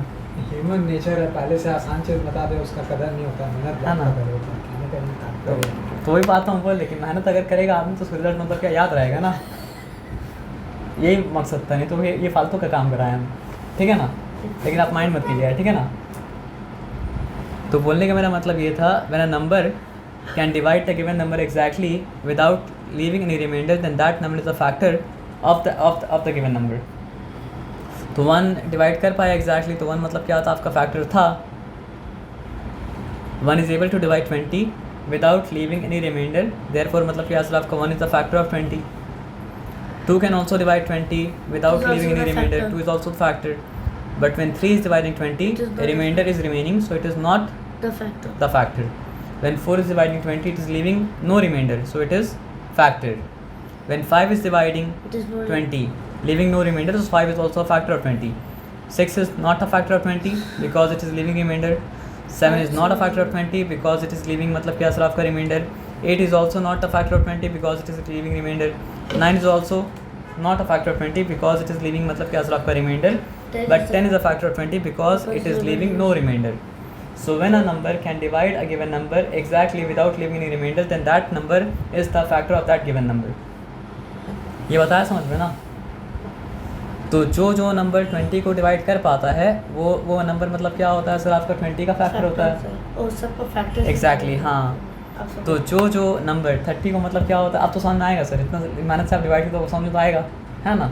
ह्यूमन नेचर है, पहले से आसान चीज़ बता दे उसका कदर नहीं होता, मेहनत है ना। बहुत कदर होता है, कहने का नहीं तात्पर्य। तो वही बात हम बोल, लेकिन मेहनत अगर करेगा आदमी तो उसका रिजल्ट मतलब क्या याद रहेगा ना, यही मकसद था। नहीं तो ये फालतू का काम कराए हम, ठीक है ना। लेकिन आप माइंड मत कीजिए, ठीक है ना। तो बोलने का मेरा मतलब ये था, when a number can divide the given number exactly without leaving any remainder then that number is a factor of the given number. तो 1 डिवाइड कर पाया एग्जैक्टली, तो 1 मतलब क्या था आपका फैक्टर था। 1 is able to divide 20 without leaving any remainder, therefore मतलब क्या सर आपका 1 is the factor of 20। 2 can also divide 20 without It is leaving also any the remainder. factor. 2 is also the factor. But when 3 is dividing 20, It is not a the remainder is remaining, so it is not The factor. the factor. When 4 is dividing 20, it is leaving no remainder, so it is factor. When 5 is dividing It is no 20, leaving no remainder, so 5 is also a factor of 20. 6 is not a factor of 20 because it is leaving remainder. 7 is not a factor of 20 because it is leaving मतलब क्या sir आपका remainder. 8 is also not a factor of 20 because it is a leaving remainder. 9 is also not a factor of 20 because it is leaving मतलब क्या sir आपका remainder. But 10 is a factor of 20 because it is leaving no remainder. So when a number can divide a given number exactly without leaving any remainder, then that number is the factor of that given number. ये बताया समझ में ना? तो जो number 20 को divide कर पाता है वो नंबर मतलब क्या होता है सर आपका 20 का फैक्टर होता है. और सबका फैक्टर एग्जैक्टली हाँ. तो जो नंबर 30 को मतलब क्या होता है, अब तो समझ में आएगा सर, इतना मेहनत से आप डिवाइड तो समझ तो आएगा है ना.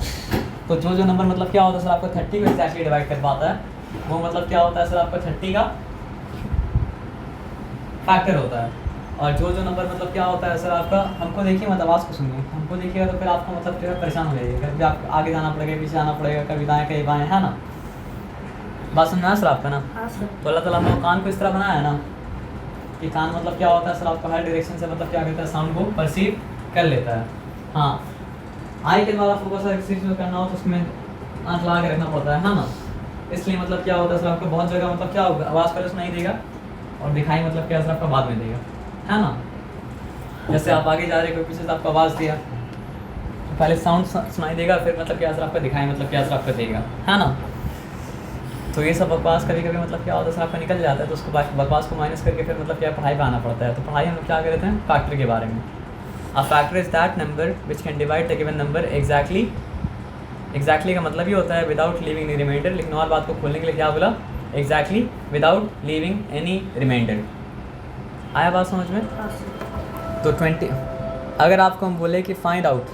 तो जो नंबर मतलब क्या होता है सर आपको 30 को एग्जैक्टली डिवाइड कर पाता है वो मतलब क्या होता है सर आपका 30 का फैक्टर होता है. और जो नंबर मतलब क्या होता है सर आपका, हमको देखिए मतलब आवाज़ को सुनिए, हमको देखिएगा तो फिर आपको मतलब जो है परेशान हो जाइएगा, कभी आप आगे जाना पड़ेगा पीछे जाना पड़ेगा, कभी दाएँ कभी बाएँ, है ना. बात समझना है सर आपका ना. तो अल्लाह ताला ने कान को इस तरह बनाया है ना कि कान मतलब क्या होता है सर आपका हर डायरेक्शन से मतलब क्या करता है साउंड को परसीव कर लेता है. हाँ, आई के द्वारा फोकस अगर किसी चीज़ में करना हो तो उसमें आँख लगा के रखना पड़ता है ना. इसलिए मतलब क्या होता है सर आपको बहुत जगह मतलब क्या होगा, आवाज़ पहले सुनाई देगा और दिखाई मतलब क्या सर आपका बाद में देगा, है ना. जैसे आप आगे जा रहे हो पीछे से आपको आवाज़ दिया तो पहले साउंड सुनाई देगा, फिर मतलब क्या सर आपका दिखाई मतलब क्या सर आपका देगा, है ना. तो ये सब बकवास कभी कभी मतलब क्या होता है सर आपका निकल जाता है, तो उसको बकवास को माइनस करके फिर मतलब क्या पढ़ाई पे आना पड़ता है. तो पढ़ाई हम लोग क्या करते हैं फैक्टर के बारे में. A factor is that number which can divide the given number exactly का मतलब ये होता है विदाउट लीविंग एनी रिमाइंडर. लेकिन और बात को खोलने के लिए क्या बोला, exactly without leaving any remainder. आया बात समझ में. तो 20 अगर आपको हम बोले कि find out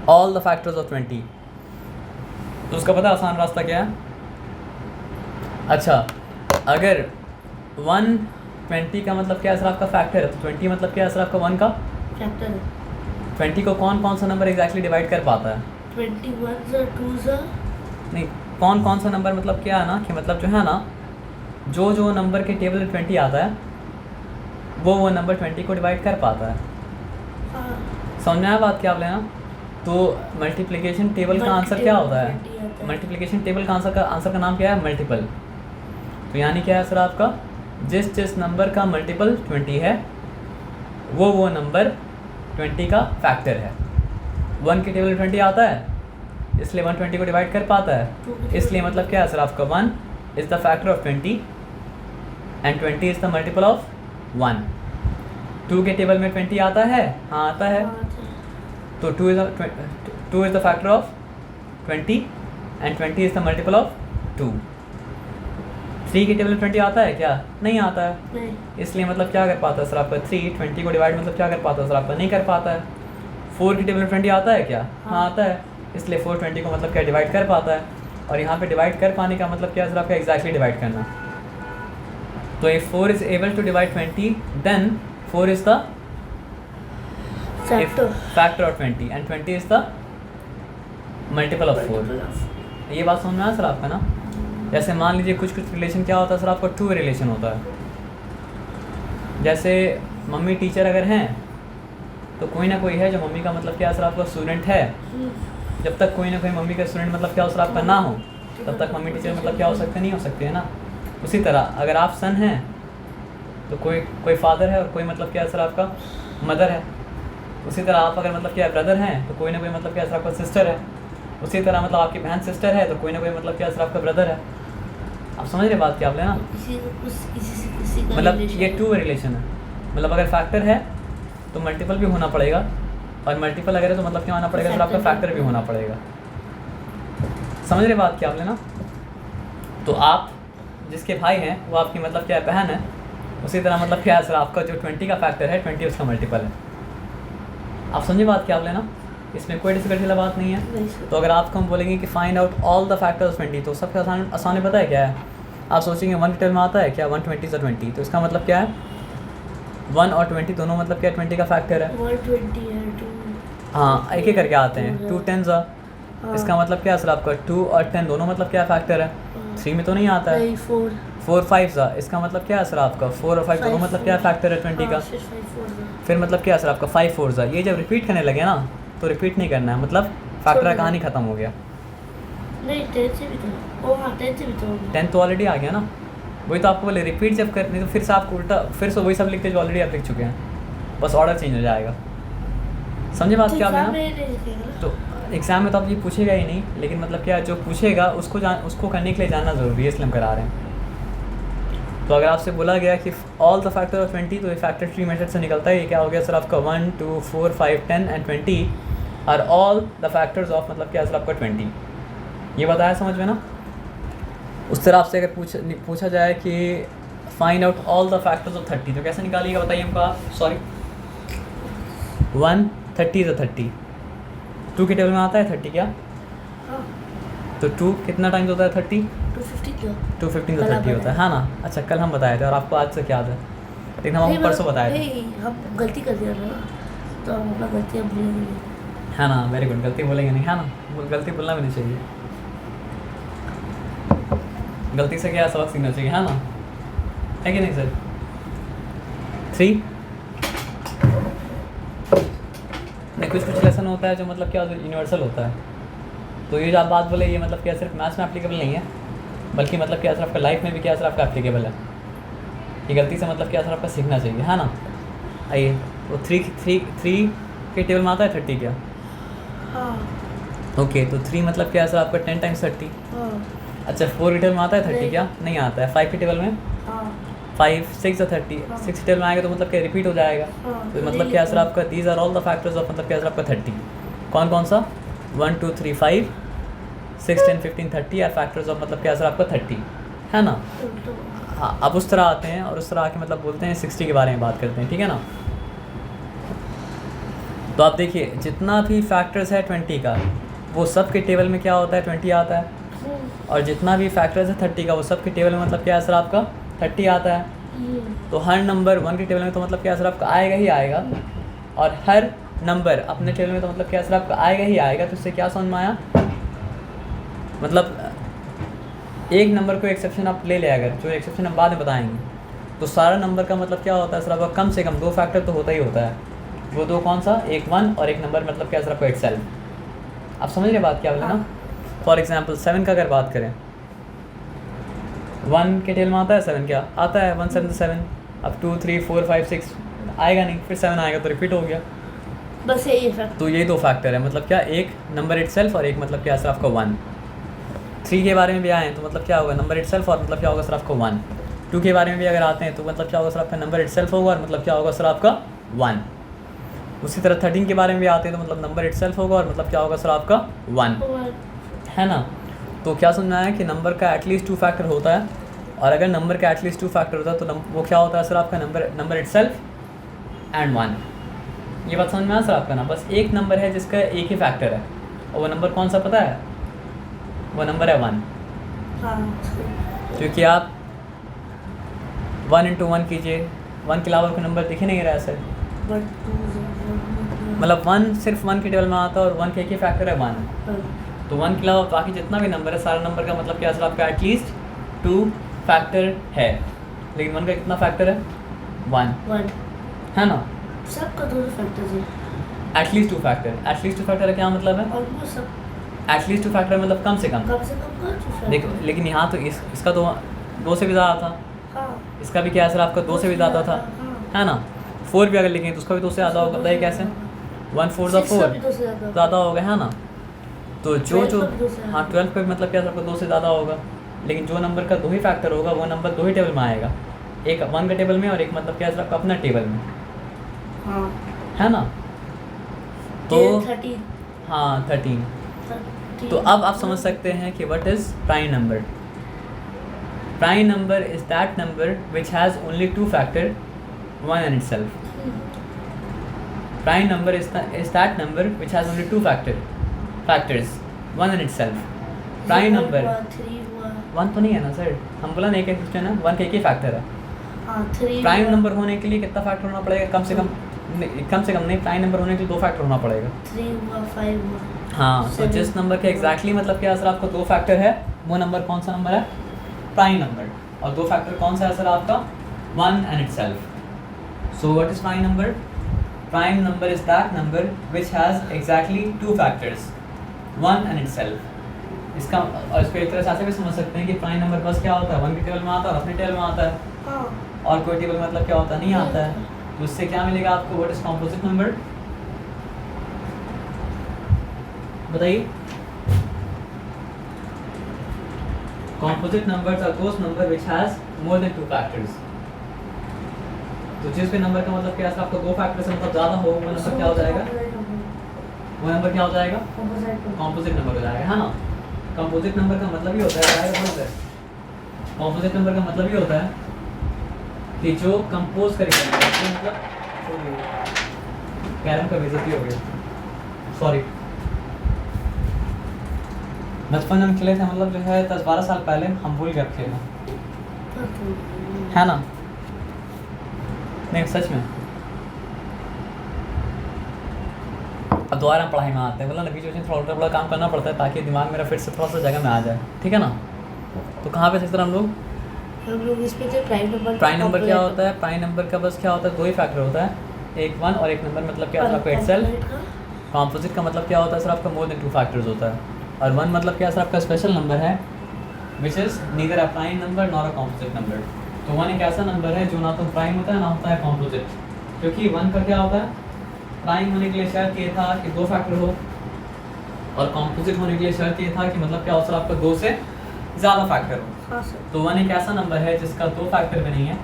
all the factors of 20 तो उसका पता आसान रास्ता क्या है. अच्छा, अगर 120 का मतलब क्या है सर आपका फैक्टर है, तो 20 मतलब क्या है सर आपका 1 का फैक्टर है. 20 को कौन सा नंबर एग्जैक्टली डिवाइड कर पाता है. 21 2 नहीं, कौन सा नंबर मतलब क्या है ना कि मतलब जो है ना जो नंबर के टेबल में 20 आता है वो नंबर 20 को डिवाइड कर पाता है. समझ में आया बात क्या आप लेना. तो मल्टीप्लिकेशन टेबल का आंसर क्या होता है, मल्टीप्लिकेशन टेबल का आंसर का नाम क्या है, मल्टीपल. तो यानी क्या है सर आपका, जिस नंबर का मल्टीपल 20 है वो नंबर 20 का फैक्टर है. 1 के टेबल में 20 आता है इसलिए 120 को डिवाइड कर पाता है, इसलिए मतलब क्या है सर आपका 1 is the factor of 20 and 20 is the multiple of 1. 2 के टेबल में 20 आता है, हाँ आता है, तो 2 is the factor of 20 and 20 is the multiple of 2. 3 के टेबल में 20 आता है क्या, नहीं आता है, नहीं. इसलिए मतलब क्या कर पाता है सर आपका 3 20 को डिवाइड मतलब क्या कर पाता है सर आपका, नहीं कर पाता है. 4 के टेबल में 20 आता है क्या, हाँ आता है, इसलिए 4 20 को मतलब क्या डिवाइड कर पाता है. और यहाँ पे डिवाइड कर पाने का मतलब क्या है सर आपका, एग्जैक्टली डिवाइड करना. तो if 4 is able to divide 20 then 4 is the factor of 20 and 20 is the multiple of 4. ये बात समझ में आया सर आपका ना. जैसे मान लीजिए कुछ रिलेशन क्या होता है सर आपका, 2 रिलेशन होता है. जैसे मम्मी टीचर अगर हैं तो कोई ना कोई है जो मम्मी का मतलब क्या सर आपका स्टूडेंट है. जब तक कोई ना कोई मम्मी का स्टूडेंट मतलब क्या सर आपका ना हो तब तक मम्मी टीचर मतलब क्या हो सकते नहीं हो सकते, है ना. उसी तरह अगर आप सन हैं तो कोई फादर है और कोई मतलब क्या सर आपका मदर है. उसी तरह आप अगर मतलब क्या ब्रदर हैं तो कोई ना कोई मतलब क्या सर आपका सिस्टर है. उसी तरह मतलब आपकी बहन सिस्टर है तो कोई ना कोई मतलब क्या सर आपका ब्रदर है. आप समझ रहे बात क्या आप लेना. मतलब ये 2 रिलेशन है. मतलब अगर फैक्टर है तो मल्टीपल भी होना पड़ेगा और मल्टीपल अगर है तो मतलब क्या होना पड़ेगा सर आपका फैक्टर भी होना पड़ेगा. समझ रहे बात क्या आप लेना. तो आप जिसके भाई हैं वो आपकी मतलब क्या बहन है, उसी तरह मतलब क्या है सर आपका जो 20 का फैक्टर है 20 उसका मल्टीपल है. आप समझे बात क्या आप लेना. इसमें कोई डिफिकल्टी वाला बात नहीं है. तो अगर आपको हम बोलेंगे कि find out all the factors 20 तो सबसे आसान पता है क्या है. आप सोचेंगे 1 टेबल में आता है क्या, 120 से 20 तो इसका मतलब क्या है 1 और 20 दोनों मतलब क्या 20 का फैक्टर है. 120 है 2. हाँ, एक एक करके आते हैं. 2 10s इसका मतलब क्या है सर आपका 2 और 10 दोनों मतलब क्या फैक्टर है. 3 में तो नहीं आता है. 4 5 इसका मतलब क्या है सर आपका 4 और 5 दोनों मतलब क्या फैक्टर है 20 का. फिर मतलब क्या है सर आपका 5 4 ये जब रिपीट करने लगे ना तो रिपीट नहीं करना है, मतलब फैक्टर का कहानी ख़त्म हो गया. नहीं 10 से भी तो, ओ हाँ 10 से भी तो 10 तो ऑलरेडी आ गया ना. वही तो आपको बोले रिपीट जब करनी तो फिर से आपको उल्टा फिर से वही सब लिखते जो ऑलरेडी आप लिख चुके हैं. बस ऑर्डर चेंज हो जाएगा। समझे बात क्या एग्जाम आपने? में नहीं लिखेगा ना? तो एग्ज़ाम में तो आप ये पूछेगा ही नहीं, लेकिन मतलब क्या जो पूछेगा उसको करने के लिए जानना ज़रूरी है, इसलिए हम करा रहे हैं। तो अगर आपसे बोला गया कि ऑल द फैक्टर ऑफ 20, तो ये फैक्टर ट्री मेथड से निकलता है। ये क्या हो गया सर आपका 1, 2, 4, 5, 10 and 20 are all the factors of मतलब क्या सर आपका 20। ये बताया समझ में ना? उस तरह आपसे अगर पूछा जाए कि find out all the factors of 30, तो कैसे निकालिएगा बताइए हमको आप? सॉरी 1 30 तो 30 2 के टेबल में आता है 30 क्या? हाँ, तो 2 कितना टाइम्स होता है 30? 250 क्यों? 215 तो कल 30 होता है, हाँ ना? अच्छा कल हम बताए थे और आपको आज से क्या याद है? लेकिन हम नहीं, आपको परसों बताए थे, नहीं, हम गलती कर दिया ना, तो हम अपना गलती अब भूलेंगे नहीं। है ना? वेरी गुड, गलती बोलेंगे नहीं, है ना? गलती बोलना भी नहीं चाहिए, गलती से क्या सबक सीखना चाहिए, है ना? है कि नहीं सर? 3 नहीं, कुछ लेसन होता है जो मतलब क्या यूनिवर्सल होता है। तो ये जो आप बात बोले ये मतलब क्या सिर्फ मैथ्स में एप्लीकेबल नहीं है, बल्कि मतलब क्या सर आपका लाइफ में भी क्या सर आपका एप्लीकेबल है। ये गलती से मतलब क्या सर आपका सीखना चाहिए, है ना? आइए, तो 3 के टेबल में आता है 30 क्या? हाँ, ओके, तो 3 मतलब क्या सर आपका 10 टाइम्स 30। हाँ, अच्छा 4 के टेबल में आता है 30 नहीं। क्या? नहीं आता है। 5 के टेबल में हाँ, 5 6 और 30 हाँ। 6 के टेबल में आएगा तो मतलब क्या रिपीट हो जाएगा। हाँ, तो तो मतलब ले क्या लेते सर हैं। आपका these are all the factors of मतलब क्या सर आपका 30। कौन कौन सा? 1 2 3 5 6 10 15 30 आर फैक्टर्स ऑफ मतलब क्या सर आपका 30, है ना? तो हाँ, अब उस तरह आते हैं और उस तरह आके मतलब बोलते हैं 60 के बारे में बात करते हैं, ठीक है ना? तो आप देखिए जितना भी फैक्टर्स है 20 का वो सब के टेबल में क्या होता है 20 आता है, और जितना भी फैक्टर्स है 30 का वो सब के टेबल में मतलब क्या है सर आपका 30 आता है। तो हर नंबर 1 के टेबल में तो मतलब क्या सर आपका आएगा ही आएगा, और हर नंबर अपने टेबल में तो मतलब क्या सर आपका आएगा ही आएगा। तो इससे क्या समझ में आया? मतलब एक नंबर को एक्सेप्शन आप ले अगर, जो एक्सेप्शन हम बाद में बताएंगे, तो सारा नंबर का मतलब क्या होता है सर आपका कम से कम 2 फैक्टर तो होता ही होता है। वो 2 कौन सा? एक 1 और एक नंबर मतलब क्या सर आपका इटसेल्फ। आप समझ रहे बात क्या बोले ना? फॉर एग्जाम्पल 7 का अगर बात करें, 1 के टेबल में आता है 7 क्या? आता है 1 7 7। अब 2 3 4 5 6 आएगा नहीं, फिर 7 आएगा तो रिपीट हो गया। बस यही फैक्ट। तो ये 2 फैक्टर है मतलब क्या, एक नंबर इटसेल्फ और एक मतलब क्या सर आपका 1। 3 के बारे में भी आए हैं तो मतलब क्या होगा नंबर इटसेल्फ और मतलब क्या होगा सर आपका 1। 2 के बारे में भी अगर आते हैं तो मतलब क्या होगा सर आपका नंबर इटसेल्फ होगा और मतलब क्या होगा सर आपका 1। उसी तरह 13 के बारे में भी आते हैं तो मतलब नंबर इटसेल्फ होगा और मतलब क्या होगा सर आपका 1, है ना? तो क्या समझना है कि नंबर का एटलीस्ट 2 फैक्टर होता है, और अगर नंबर का एटलीस्ट 2 फैक्टर होता है तो वो क्या होता है सर आपका नंबर इटसेल्फ एंड 1। ये बात समझ में आया सर आपका ना? बस एक नंबर है जिसका एक ही फैक्टर है, और वो नंबर कौन सा पता है? वो नंबर है 1। हाँ, क्योंकि आप 1 × 1 कीजिए, 1 के अलावा कोई नंबर दिख ही नहीं रहा है सर। 1 2 मतलब 1 सिर्फ 1 के टेबल में आता है और 1 के एक ही फैक्टर है 1। तो 1 के अलावा बाकी जितना भी नंबर है सारा नंबर का मतलब क्या सर आपका एटलीस्ट 2 फैक्टर है। लेकिन 1 का कितना फैक्टर है? 1, 1 है ना? सबका 2 फैक्टर्स है। एटलीस्ट 2 फैक्टर, एटलीस्ट 2 फैक्टर का क्या मतलब है? ऑलमोस्ट सब एटलीस्ट 2 फैक्टर मतलब कम से कम। कम से कम का 2 फैक्टर। देखो लेकिन यहाँ तो इसका तो 2 से भी ज़्यादा था, हाँ, इसका भी क्या है सर आपका 2 से भी ज़्यादा था, हाँ। है ना? 4 भी अगर लिखें तो उसका भी 2 से ज़्यादा होगा। बताइए कैसे? 1 4 ज़ा 4 ज़्यादा होगा, है ना? तो जो 12 का भी 2 से ज़्यादा। हाँ 12 पे मतलब क्या सर आपका 2 से ज़्यादा होगा, लेकिन जो नंबर का 2 ही फैक्टर होगा वो नंबर 2 ही टेबल में आएगा, एक 1 के टेबल में और एक मतलब क्या सर आपका अपना टेबल में, हाँ, है ना? तो 13 हाँ 13। तो अब आप समझ सकते हैं कि what is prime number. Prime number is that number which has only 2 factor 1 and itself. Prime number is that number which has only 2 factors 1 and itself. Prime number 1 तो नहीं है ना सर, हम बोला नहीं एक क्वेश्चन है 1 का एक ही फैक्टर है। हाँ, 3 प्राइम नंबर होने के लिए कितना फैक्टर होना पड़ेगा? कम से कम नहीं, प्राइम नंबर होने के लिए 2 फैक्टर होना पड़ेगा। 3 हुआ 5 हुआ। हाँ, तो जिस नंबर के एग्जैक्टली मतलब क्या सर आपको 2 फैक्टर है वो नंबर कौन सा नंबर है? Prime number. और 2 फैक्टर कौन सा है सर आपका? 1 and itself. So what is prime number? Prime number is that number which has exactly 2 factors 1 and itself. इसका और इसको एक तरह से ऐसे भी समझ सकते हैं कि प्राइम नंबर बस क्या होता है 1 के टेबल में आता है और अपने टेबल में आता है, हाँ, और कोई टेबल मतलब क्या होता है नहीं आता है। तो उससे क्या मिलेगा आपको, व्हाट इज कॉम्पोजिट नंबर, बताइए। Composite numbers are those number which has more than 2 factors. तो जिस भी नंबर का मतलब क्या है, आपको 2 फैक्टर से मतलब ज़्यादा हो, वो नंबर क्या हो जाएगा, वो नंबर क्या हो जाएगा, कॉम्पोजिट नंबर हो जाएगा, है ना। कंपोजिट नंबर का मतलब ये होता है, कंपोजिट नंबर का मतलब ये होता है कि जो कंपोज करेगा, मतलब कैरम का बेइज्जती हो गया, सॉरी। बचपन में हम खेले थे, मतलब जो है 10-12 साल पहले, हम भूल गए खेलना, है ना। नहीं सच में, अब दोबारा पढ़ाई में आते हैं, मतलब बीच बीच में थोड़ा थोड़ा काम करना पड़ता है ताकि दिमाग मेरा फिर से थोड़ा सा जगह में आ जाए, ठीक है ना। तो कहाँ पे इस तरह हम लोग इस पे थे प्राइम नंबर। प्राइम नंबर क्या होता है, प्राइम नंबर का बस क्या होता है, 2 ही फैक्टर होता है, एक 1 और एक नंबर, मतलब क्या है आपका इटसेल्फ। कॉम्पोजिट का मतलब क्या होता है सर, आपका मोर देन 2 फैक्टर्स होता है। और 1 मतलब क्या है सर, आपका स्पेशल नंबर है which is neither a prime number nor a composite number. तो 1 एक ऐसा नंबर है जो ना तो प्राइम होता है ना होता है कॉम्पोजिट, क्योंकि 1 का क्या होता है, प्राइम होने के लिए शर्त ये था कि 2 फैक्टर हो, और कॉम्पोजिट होने के लिए शर्त ये था कि मतलब क्या हो सर, आपका 2 से ज़्यादा फैक्टर हो। हाँ सर। तो 1 एक ऐसा नंबर है जिसका 2 फैक्टर भी नहीं है,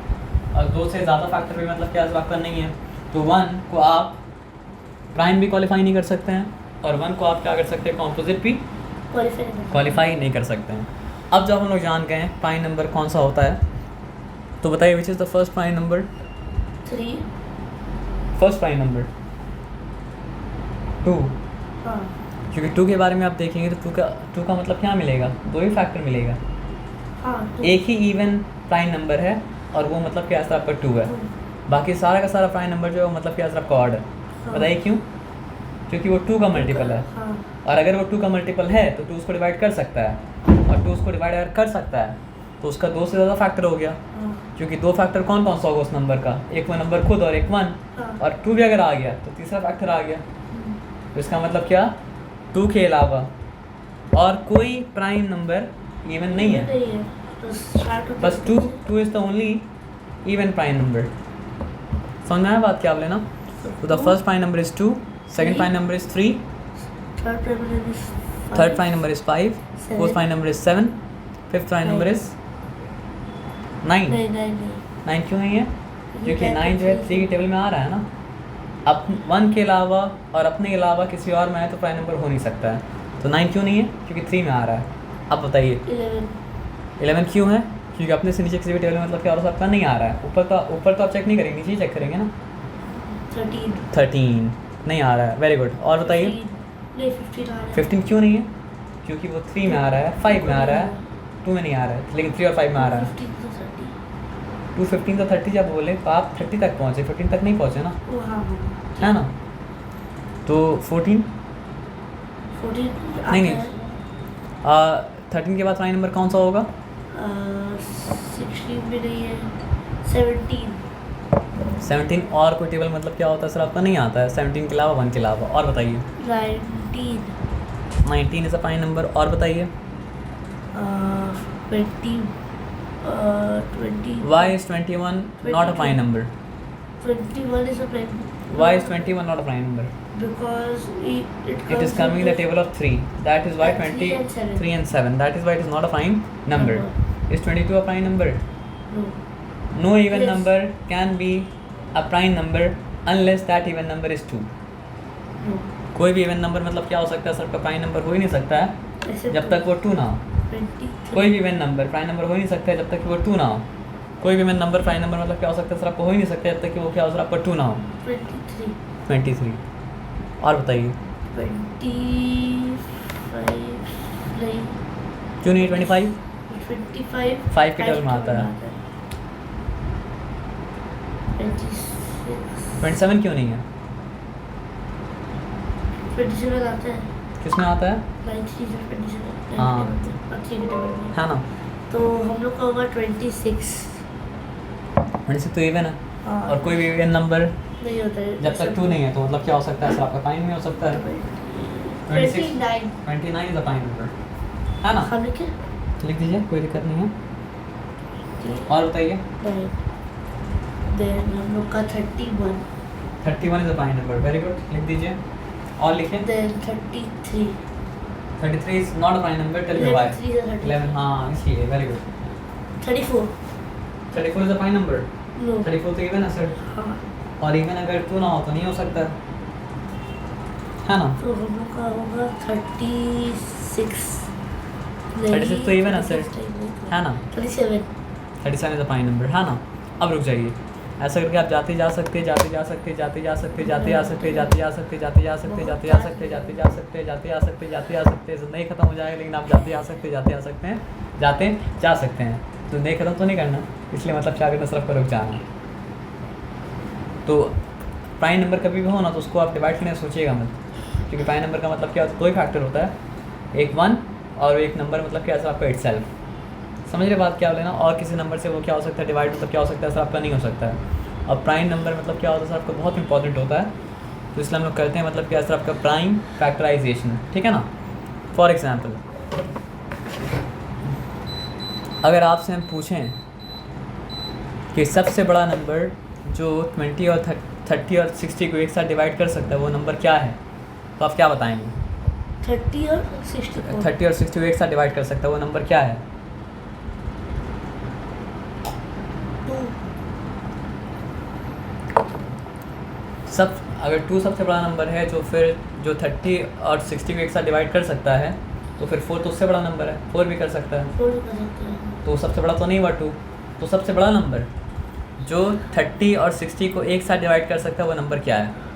और 2 से ज़्यादा फैक्टर भी मतलब क्या फैक्टर नहीं है। तो 1 को आप प्राइम भी क्वालिफाई नहीं कर सकते हैं, और 1 को आप क्या कर सकते हैं, कॉम्पोजिट भी क्वालिफाई नहीं कर सकते हैं। अब जब हम लोग जान गए हैं प्राइम नंबर कौन सा होता है, तो बताइए which is the first prime number, 3, first prime number 2। हाँ क्योंकि 2 के बारे में आप देखेंगे तो 2 का मतलब क्या मिलेगा, 2 ही फैक्टर मिलेगा, हाँ, एक ही इवन प्राइम नंबर है, और वो मतलब क्या सर आपका 2 है। बाकी सारा का सारा प्राइम नंबर जो है वो मतलब क्या सर आपका ऑड है। हाँ। बताइए क्यों, क्योंकि वो 2 का मल्टीपल है, हाँ, और अगर वो 2 का मल्टीपल है तो 2 उसको डिवाइड कर सकता है, और 2 उसको डिवाइड अगर कर सकता है तो उसका 2 से ज़्यादा फैक्टर हो गया, हाँ, क्योंकि 2 फैक्टर कौन कौन सा होगा उस नंबर का, एक वो नंबर खुद और एक 1, हाँ। और 2 भी अगर आ गया तो तीसरा फैक्टर आ गया। तो इसका मतलब क्या, 2 के अलावा और कोई प्राइम नंबर इवन नहीं है, तो start होता बस है 2 is the only even prime number. समझ में आया बात क्या आप लेना। तो the first prime number is 2, second prime number is 3, third prime number is third prime number is 5, fourth 7, prime number is 7, fifth prime number is 9। नहीं 9 क्यों नहीं है, क्योंकि 9 जो है 3 की टेबल में आ रहा है ना। अब 1 के अलावा और अपने अलावा किसी और में आए तो प्राइम नंबर हो नहीं सकता है, तो 9 क्यों नहीं है, क्योंकि 3 में आ रहा है। अब बताइए 11 क्यों है, क्योंकि अपने से नीचे किसी भी टेबल में मतलब क्या और सबका नहीं आ रहा है। ऊपर तो आप चेक नहीं करेंगे, नीचे ही चेक करेंगे ना। 13 नहीं आ रहा है, वेरी गुड। और बताइए 15 क्यों नहीं है, क्योंकि वो 3 में आ रहा है, 5 में आ रहा है, 2 में नहीं आ रहा है, लेकिन 3 और 5 में आ रहा है। 2 15 तो 30 जब बोले तो आप 30 तक पहुँचे, 15 तक नहीं पहुँचे ना, है ना। तो 14 नहीं 13 के बाद प्राइम नंबर कौन सा होगा, 16 में नहीं है, 17 और कोई टेबल मतलब क्या होता है सर आपका नहीं आता है, 17 के अलावा 1 के अलावा। और बताइए 19 इज़ अ प्राइम नंबर। और बताइए 20 why is 21 not a prime number, 21 is a prime why is 21 not a prime number, because it is coming in the table of 3, that is why And 3 and 7. 3 and 7, that is why it is not a prime number. Is 22 a prime number? No. No even Yes. number can be a prime number unless that even number is 2. No. कोई भी even number मतलब क्या हो सकता है sir, का prime number हो ही नहीं सकता है Except जब तक वो 2 ना हो। 23. कोई भी इवन नंबर प्राइम नंबर हो ही नहीं सकता है जब तक कि वो 2 ना हो। कोई भी इवन नंबर प्राइम नंबर मतलब क्या हो सकता है सर, आपको हो ही नहीं सकता जब तक कि वो क्या हो सर, आपका 2 ना हो। 23. 23। और बताइए 25 नहीं क्यों नहीं 25? 25 5 के टेबल में आता है। 26 27 क्यों नहीं है, 27 आता है, किसमें आता है, 27 हाँ। अच्छी के टेबल में। है ना। तो हम लोग का होगा 26। 26 तो इवन है, हाँ। और कोई भी इवन नंबर नहीं होता है जब तक 2 नहीं है तो मतलब क्या हो सकता है सर, आपका प्राइम में हो सकता है। 29 29 इज अ प्राइम नंबर, है ना। हम लिखे लिख दीजिए, कोई दिक्कत नहीं है। और बताइए देन हम लोग का 31, 31 is a prime number, very good, लिख दीजिए और लिखें। Then 33, 33 is not a prime number, tell me why. 3 is 11, हाँ इसलिए, very good. 34, 34 is a prime number, no 34 तो इवन है सर, हाँ, और इवन अगर 2 ना हो तो नहीं हो सकता है ना। तो हम लोग का होगा 36, 36 तो even है सर, है ना। 37, 37 इज अ प्राइम नंबर, है ना। अब रुक जाइए, ऐसा करके आप जाते जा सकते, जाते जा सकते, जाते जा सकते, जाते जा सकते, जाते जा सकते, जाते जा सकते, जाते जा सकते, जाते जा सकते, जाते जा सकते, जाते जा सकते, नहीं खत्म हो जाएगा, लेकिन आप जाते जा सकते, जाते जा सकते हैं, जाते जा सकते हैं, तो नहीं खत्म तो नहीं करना, इसलिए मतलब क्या करना, सिर्फ रुक जाना। तो प्राइम नंबर कभी भी हो ना तो उसको आप डिवाइड करने सोचिएगा मत, क्योंकि प्राइम नंबर का मतलब क्या होता है, कोई फैक्टर होता है, एक 1 और एक नंबर मतलब क्या है आपका इटसेल्फ, समझ रहे बात क्या लेना। और किसी नंबर से वो क्या हो सकता है डिवाइड, मतलब क्या हो सकता है सर आपका नहीं हो सकता है। और प्राइम नंबर मतलब क्या होता है सर आपका बहुत इंपॉर्टेंट होता है, तो इसलिए हम लोग करते हैं मतलब क्या सर आपका प्राइम फैक्टराइजेशन, ठीक है ना। फॉर एग्जांपल अगर आपसे हम पूछें कि सबसे बड़ा नंबर जो 20 और 30 और 60 को एक साथ डिवाइड कर सकता है वो नंबर क्या है, तो आप क्या बताएंगे। 30 और 60 30 और 60 को एक साथ डिवाइड कर सकता है वो नंबर क्या है। 2, सब अगर 2 सबसे बड़ा नंबर है जो फिर जो 30 और 60 को एक साथ डिवाइड कर सकता है, तो फिर 4 तो उससे बड़ा नंबर है, 4 भी कर सकता है, 4 कर सकते हैं। तो सबसे बड़ा तो नहीं हुआ 2, तो सबसे बड़ा नंबर जो 30 और 60 को एक साथ डिवाइड कर सकता है वो नंबर क्या है।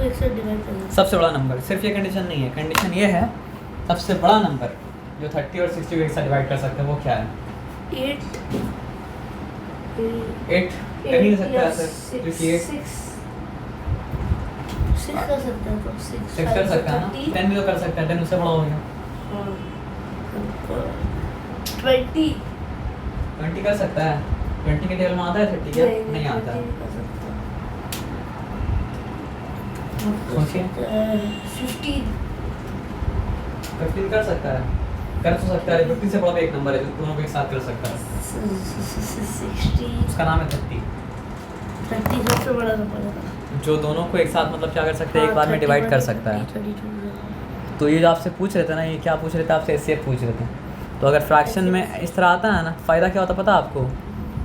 एक साथ डिवाइड कर सकते सबसे बड़ा नंबर, सिर्फ ये कंडीशन नहीं है, कंडीशन ये है सबसे बड़ा नंबर जो 30 और 60 को एक साथ डिवाइड कर सकता है वो क्या है। 8 कर नहीं सकता है सर, क्योंकि 6 कर सकता है, तो 6 कर सकता है ना, 10 भी तो कर सकता है, 10 उससे बड़ा हो गया। 20 कर सकता है, 20 के टेबल में आता है 30 क्या नहीं आता है। सोचिए 15 कर सकता है, कर तो सकता है, 15 से बड़ा भी एक नंबर है जो दोनों को एक साथ कर सकता है, 60, उसका नाम है 30, 30 सबसे बड़ा नंबर है जो दोनों को एक साथ मतलब क्या कर सकते हैं, एक बार में डिवाइड कर सकता है। तो ये जो आपसे पूछ रहे थे ना, ये क्या पूछ रहे थे आपसे, एचसीएफ पूछ रहे थे। तो अगर फ्रैक्शन में इस तरह आता है ना, फ़ायदा क्या होता है पता है आपको,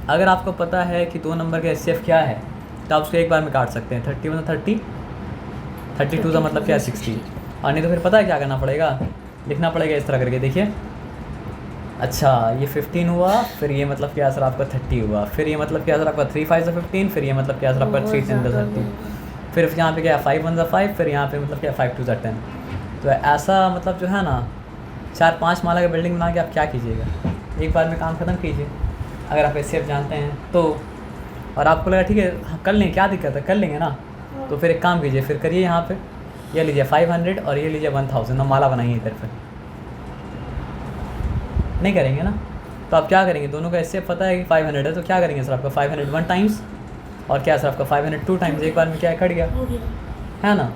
अगर आपको पता है कि 2 नंबर का एचसीएफ क्या है तो आप उसको एक बार में काट सकते हैं, 31 30, 32 का मतलब क्या है 60, और नहीं तो फिर पता है क्या करना पड़ेगा, लिखना पड़ेगा इस तरह करके, देखिए अच्छा ये 15 हुआ, फिर ये मतलब क्या सर आपका 30 हुआ, फिर ये मतलब क्या सर आपका 3 5 से 15, फिर ये मतलब क्या सर आपका 3 10 30, फिर यहाँ पे क्या 5 1 5, फिर यहाँ पे मतलब क्या 5 2 10। तो ऐसा मतलब जो है ना 4-5 माला का बिल्डिंग बना के आप क्या कीजिएगा, एक बार में काम ख़त्म कीजिए अगर आप एचसीएफ जानते हैं तो। और आपको लगा ठीक है कर लें, क्या दिक्कत है, कर लेंगे ना, तो फिर एक काम कीजिए, फिर करिए यहाँ पे ये लीजिए 500 और ये लीजिए 1000, और माला बनाइए इधर पे, नहीं करेंगे ना, तो आप क्या करेंगे, दोनों का एचसीएफ पता है कि 500 है, तो क्या करेंगे सर आपका 500 1 टाइम्स और क्या सर आपका 500 2 टाइम्स, एक बार में क्या कट गया, है ना।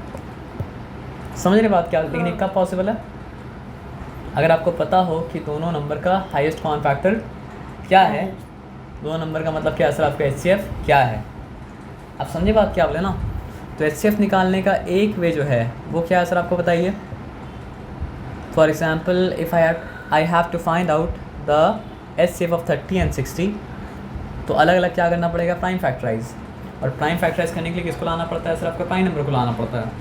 समझ रहे बात क्या, लेकिन कब पॉसिबल है, अगर आपको पता हो कि दोनों नंबर का हाईएस्ट कॉमन फैक्टर क्या है, दोनों नंबर का मतलब क्या है सर आपका एचसीएफ क्या है, आप समझे बात क्या बोले ना। तो एचसीएफ निकालने का एक वे जो है वो क्या है सर आपको बताइए। For example if I have to find out the HCF of 30 and 60, तो अलग अलग क्या करना पड़ेगा, प्राइम फैक्टराइज, और प्राइम फैक्टराइज करने के लिए किसको लाना पड़ता है सर आपका प्राइम नंबर को लाना पड़ता है,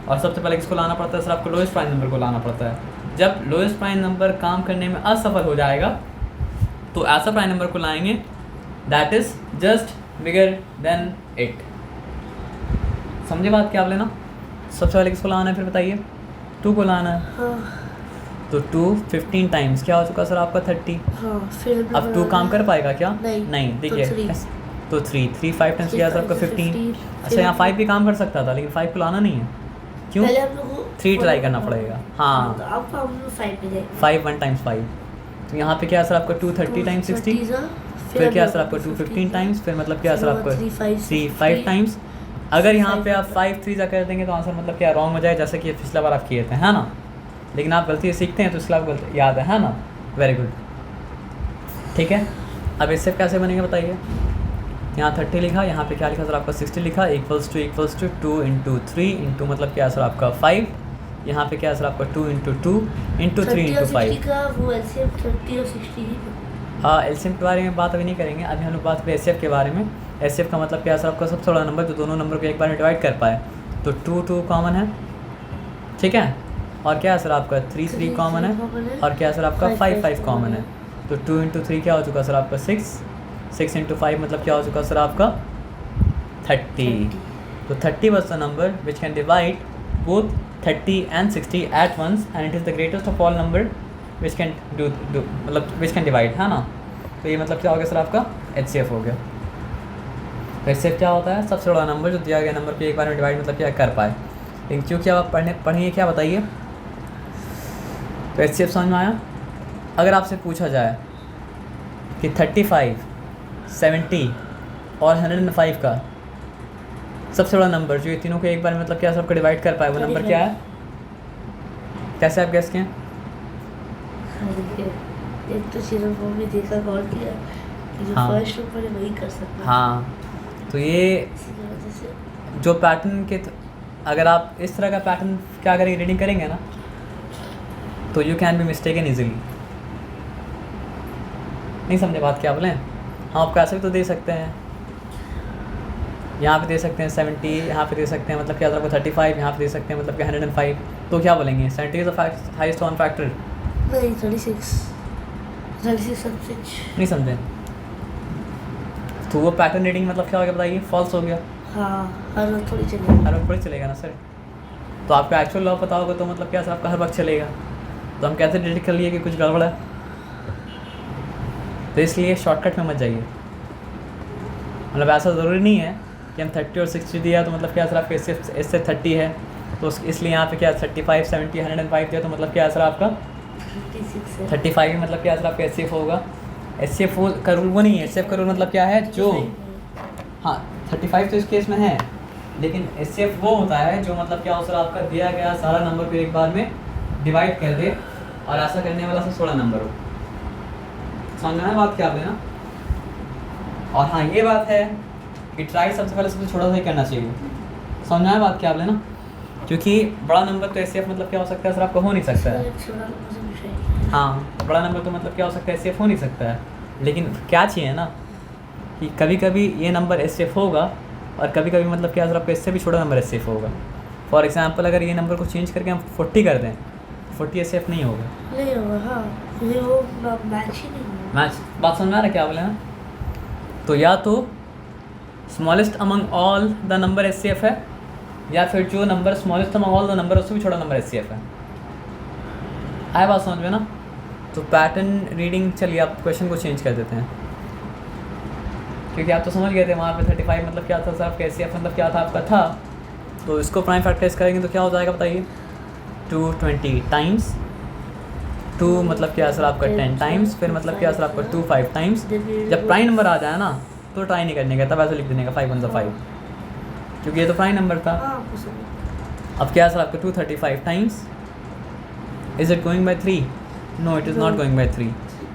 और सबसे पहले किसको लाना पड़ता है सर आपको लोएस्ट प्राइम नंबर को लाना पड़ता है। जब लोएस्ट प्राइम नंबर काम करने में असफल हो जाएगा तो ऐसा प्राइम नंबर को लाएंगे that is just bigger than 8। समझे बात क्या आप लेना, सबसे पहले किसको लाना है फिर बताइए, 2 को लाना है, तो 2 15 टाइम्स क्या हो चुका सर आपका 30, फिर अब 2 काम कर पाएगा क्या, नहीं देखिए तो 3 5 टाइम्स क्या सर आपका 15। अच्छा यहाँ 5 भी काम कर सकता था लेकिन 5 को लाना नहीं है, क्यों, 3 ट्राई करना पड़ेगा, हाँ 5 1 टाइम्स 5, तो यहाँ पे क्या सर आपका 2 30 टाइम्स 60, फिर क्या सर आपका 2 15 टाइम्स, फिर मतलब क्या सर आपका 3 5 टाइम्स। अगर यहाँ पे आप 5 3 जा कर देंगे तो आंसर मतलब क्या रॉन्ग हो जाए, जैसे कि पिछला बार आप किए थे, है ना। लेकिन आप गलती से सीखते हैं तो इसलिए आपको गलती याद है ना। वेरी गुड, ठीक है। अब इससे कैसे बनेगा बताइए। यहाँ 30 लिखा, यहाँ पे क्या लिखा सर आपका 60 लिखा, इक्वल्स टू 2 इंटू 3 इंटू मतलब क्या सर आपका 5, यहाँ पे क्या सर आपका 2 इंटू 2 इंटू 3 इंटू 5। का वो एलसीएम 30 और 60 ही एलसीएम के बारे में बात अभी नहीं करेंगे, अभी हम लोग बात करें एचसीएफ के बारे में। एचसीएफ का मतलब क्या सर आपका सबसे बड़ा नंबर जो दोनों नंबर को एक बार में डिवाइड कर पाए। तो 2 कॉमन है, ठीक है। और क्या है सर आपका 3 कॉमन है, और क्या है सर आपका 5 कॉमन है। तो 2 इंटू 3 क्या हो चुका सर आपका 6 इंटू 5 मतलब क्या हो चुका सर आपका 30। तो 30 was the number which can divide both 30 and 60 at once and it is the greatest of all number which can do मतलब which can divide, है ना। तो ये मतलब क्या हो गया सर आपका HCF हो गया। तो HCF क्या होता है, सबसे बड़ा नंबर जो दिया गया नंबर को एक बार में डिवाइड मतलब क्या कर पाए। लेकिन क्योंकि अब आप पढ़ेंगे क्या बताइए। तो HCF समझ में आया। अगर आपसे पूछा जाए कि 35, 70 और 105 का सबसे बड़ा नंबर जो ये तीनों को एक बार में मतलब क्या सबको डिवाइड कर पाए, वो नंबर क्या है, कैसे आप गैस किए। एक तो सीरियल फॉर्म में देखा गौर किया कि जो हाँ। फर्स्ट नंबर है वही कर सकता है। हाँ, तो ये इसी की वजह से जो पैटर्न के अगर आप इस तरह का पैटर्न क्या करेंगे रीडिंग करेंगे ना, तो you can be mistaken easily. नहीं समझे बात क्या बोलें। हम आपको ऐसे भी तो दे सकते हैं, यहाँ पे दे सकते हैं 70, यहाँ पे दे सकते हैं मतलब क्या आपको 35, यहाँ पे दे सकते हैं मतलब क्या 105। तो क्या बोलेंगे 70 is the highest one factor. नहीं 36 सबसे नहीं समझे। तो वो पैटर्न रीडिंग मतलब क्या हो गया बताइए, फॉल्स हो गया। हाँ हर वक्त थोड़ी चलेगा। हर वक्त थोड़ी चलेगा ना सर। तो आपको एक्चुअल लॉ पता होगा तो मतलब क्या सर आपका हर वक्त चलेगा। तो हम कैसे डिटेक्ट कर लिए कि कुछ गड़बड़ है। तो इसलिए शॉर्टकट में मत जाइए। मतलब ऐसा ज़रूरी नहीं है कि हम 30 और 60 दिया तो मतलब क्या सर आपका इससे 30 है तो इसलिए यहाँ पे क्या 35, 70, 105 दिया तो मतलब क्या सर आपका 35 मतलब क्या सर आपका HCF होगा। HCF का रूल वो नहीं है। HCF का रूल मतलब क्या है जो, हाँ 35 तो इस केस में है, लेकिन HCF वो होता है जो मतलब क्या हो सर आपका दिया गया सारा नंबर को एक बार में डिवाइड कर दे और ऐसा करने वाला सबसे बड़ा नंबर हो। समझना है बात क्या आप लेना। और हाँ ये बात है कि ट्राई सबसे पहले सबसे छोटा सा ही करना चाहिए। समझना है बात क्या आप लेना, क्योंकि बड़ा नंबर तो HCF मतलब क्या हो सकता है सर आपका हो नहीं सकता है। हाँ बड़ा नंबर तो मतलब क्या हो सकता है HCF हो नहीं सकता है। लेकिन क्या चाहिए ना कि कभी कभी ये नंबर HCF होगा और कभी कभी मतलब क्या सर आपका इससे भी छोटा नंबर HCF होगा। फॉर एग्जांपल अगर ये नंबर को चेंज करके हम 40 कर दें, 40 HCF नहीं होगा। नहीं होगा हाँ, क्योंकि वो मैच ही नहीं होगा। मैच बात समझ में आ रहा है क्या बोले ना। तो या तो smallest among all the number HCF है, या फिर जो number smallest among all the number उससे भी छोटा नंबर HCF है। आए बात समझ में ना। तो पैटर्न रीडिंग, चलिए आप क्वेश्चन को चेंज कर देते हैं क्योंकि आप तो समझ गए थे वहाँ पे 35 मतलब क्या था सर आपका HCF मतलब क्या था आपका था। तो इसको प्राइम फैक्टराइज करेंगे तो क्या हो जाएगा बताइए 220 टाइम्स 2 मतलब क्या सर आपका 10 टाइम्स, फिर मतलब क्या सर आपका 2 5 टाइम्स। जब प्राइम नंबर आ जाए ना तो ट्राई नहीं करने का, तब ऐसे लिख देने का 5 1 5, क्योंकि ये तो प्राइम नंबर था। अब क्या सर आपका 235 times. Is it going by 3? No it is not going by 3।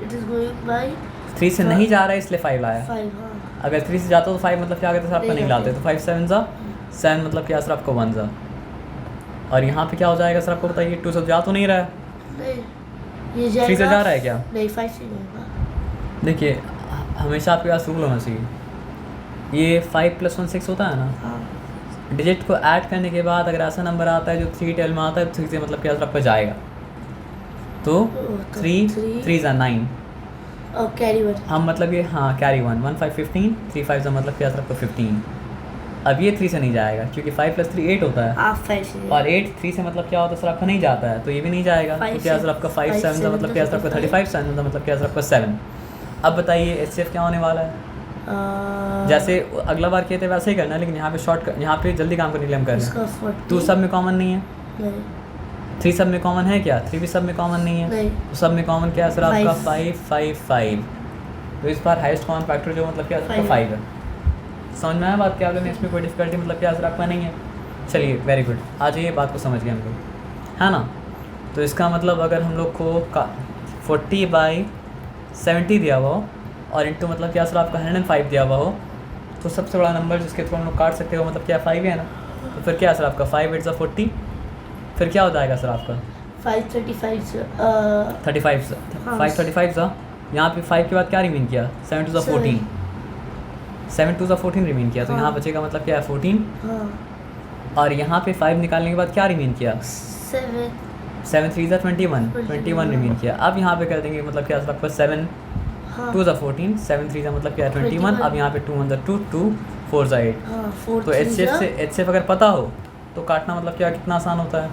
It is going by 3 से नहीं जा रहा है इसलिए 5 लाया। 5 हाँ। अगर 3 से जाता तो 5 मतलब क्या कहते सर आपका नहीं नहीं लाते, तो 5 7 जा 7 मतलब क्या सर आपका 1 जा। और यहाँ पे क्या हो जाएगा सर आपको बताइए 2 से जा तो नहीं रहा है, नहीं ये 3 से जा रहा है क्या। नहीं 5 से जाएगा। देखिए हमेशा आपके पास रूल होना चाहिए। ये 5 + 1 6 होता है ना, हाँ डिजिट को ऐड करने के बाद अगर ऐसा नंबर आता है जो 3 टेल में आता है 3 से मतलब क्या सर आपका जाएगा। तो 3 जा 9 और कैरी 1 हम मतलब ये हाँ कैरी 1 1 5 15 3 5 जा मतलब क्या सर आपका 15। अब ये 3 से नहीं जाएगा क्योंकि 5 + 3 8 होता है, हाफ 5 से और 8 3 से मतलब क्या होता है सर आपका नहीं जाता है, तो ये भी नहीं जाएगा। तो क्या सर आपका 5 7 का मतलब क्या सर आपका 35 7 का मतलब क्या सर आपका 7। अब बताइए HCF क्या होने वाला है। जैसे अगला बार किए थे वैसे ही करना है, लेकिन यहाँ पे शॉर्ट यहाँ पे जल्दी काम करने के लिए हम कर रहे इसका हैं। 40 2 सब में कॉमन नहीं है, नहीं 3 सब में कॉमन है क्या, 3 भी सब में कॉमन नहीं है, नहीं तो सब में कॉमन क्या है सर आपका 5 5 5 5। तो इस बार हाईएस्ट कॉमन फैक्टर जो मतलब क्या है 5 है। समझ में आया बात क्या आपने, इसमें कोई डिफिकल्टी मतलब क्या असर आपका नहीं है। चलिए वेरी गुड, आ जाइए बात को समझ गए हम लोग, है ना। तो इसका मतलब अगर हम लोग को 40/70 दिया हुआ हो और इंटू मतलब क्या सर आपका 105 दिया हुआ हो, तो सबसे बड़ा नंबर जिसके थ्रू हम लोग काट सकते हो मतलब क्या 5 है ना। तो फिर क्या सर आपका 5 8 40, फिर क्या हो जाएगा सर आपका 535 35 हाँ। 535 सा। यहाँ पे 5 के बाद क्या रिमेन किया, 7 2 14, 7 2 14 रिमेन किया, तो हाँ। यहाँ बचेगा मतलब क्या है 14। हाँ और यहाँ पे 5 निकालने के बाद क्या रिमेन किया, 7 7 3 21, 21 रिमेन किया। अब यहाँ पे कर देंगे मतलब क्या सर आपका 7 हाँ 2 14, 7 3 मतलब क्या 21। अब यहाँ पे 2 1 2 2 4 8। हाँ 4 तो एच से अगर पता हो तो काटना मतलब क्या कितना आसान होता है।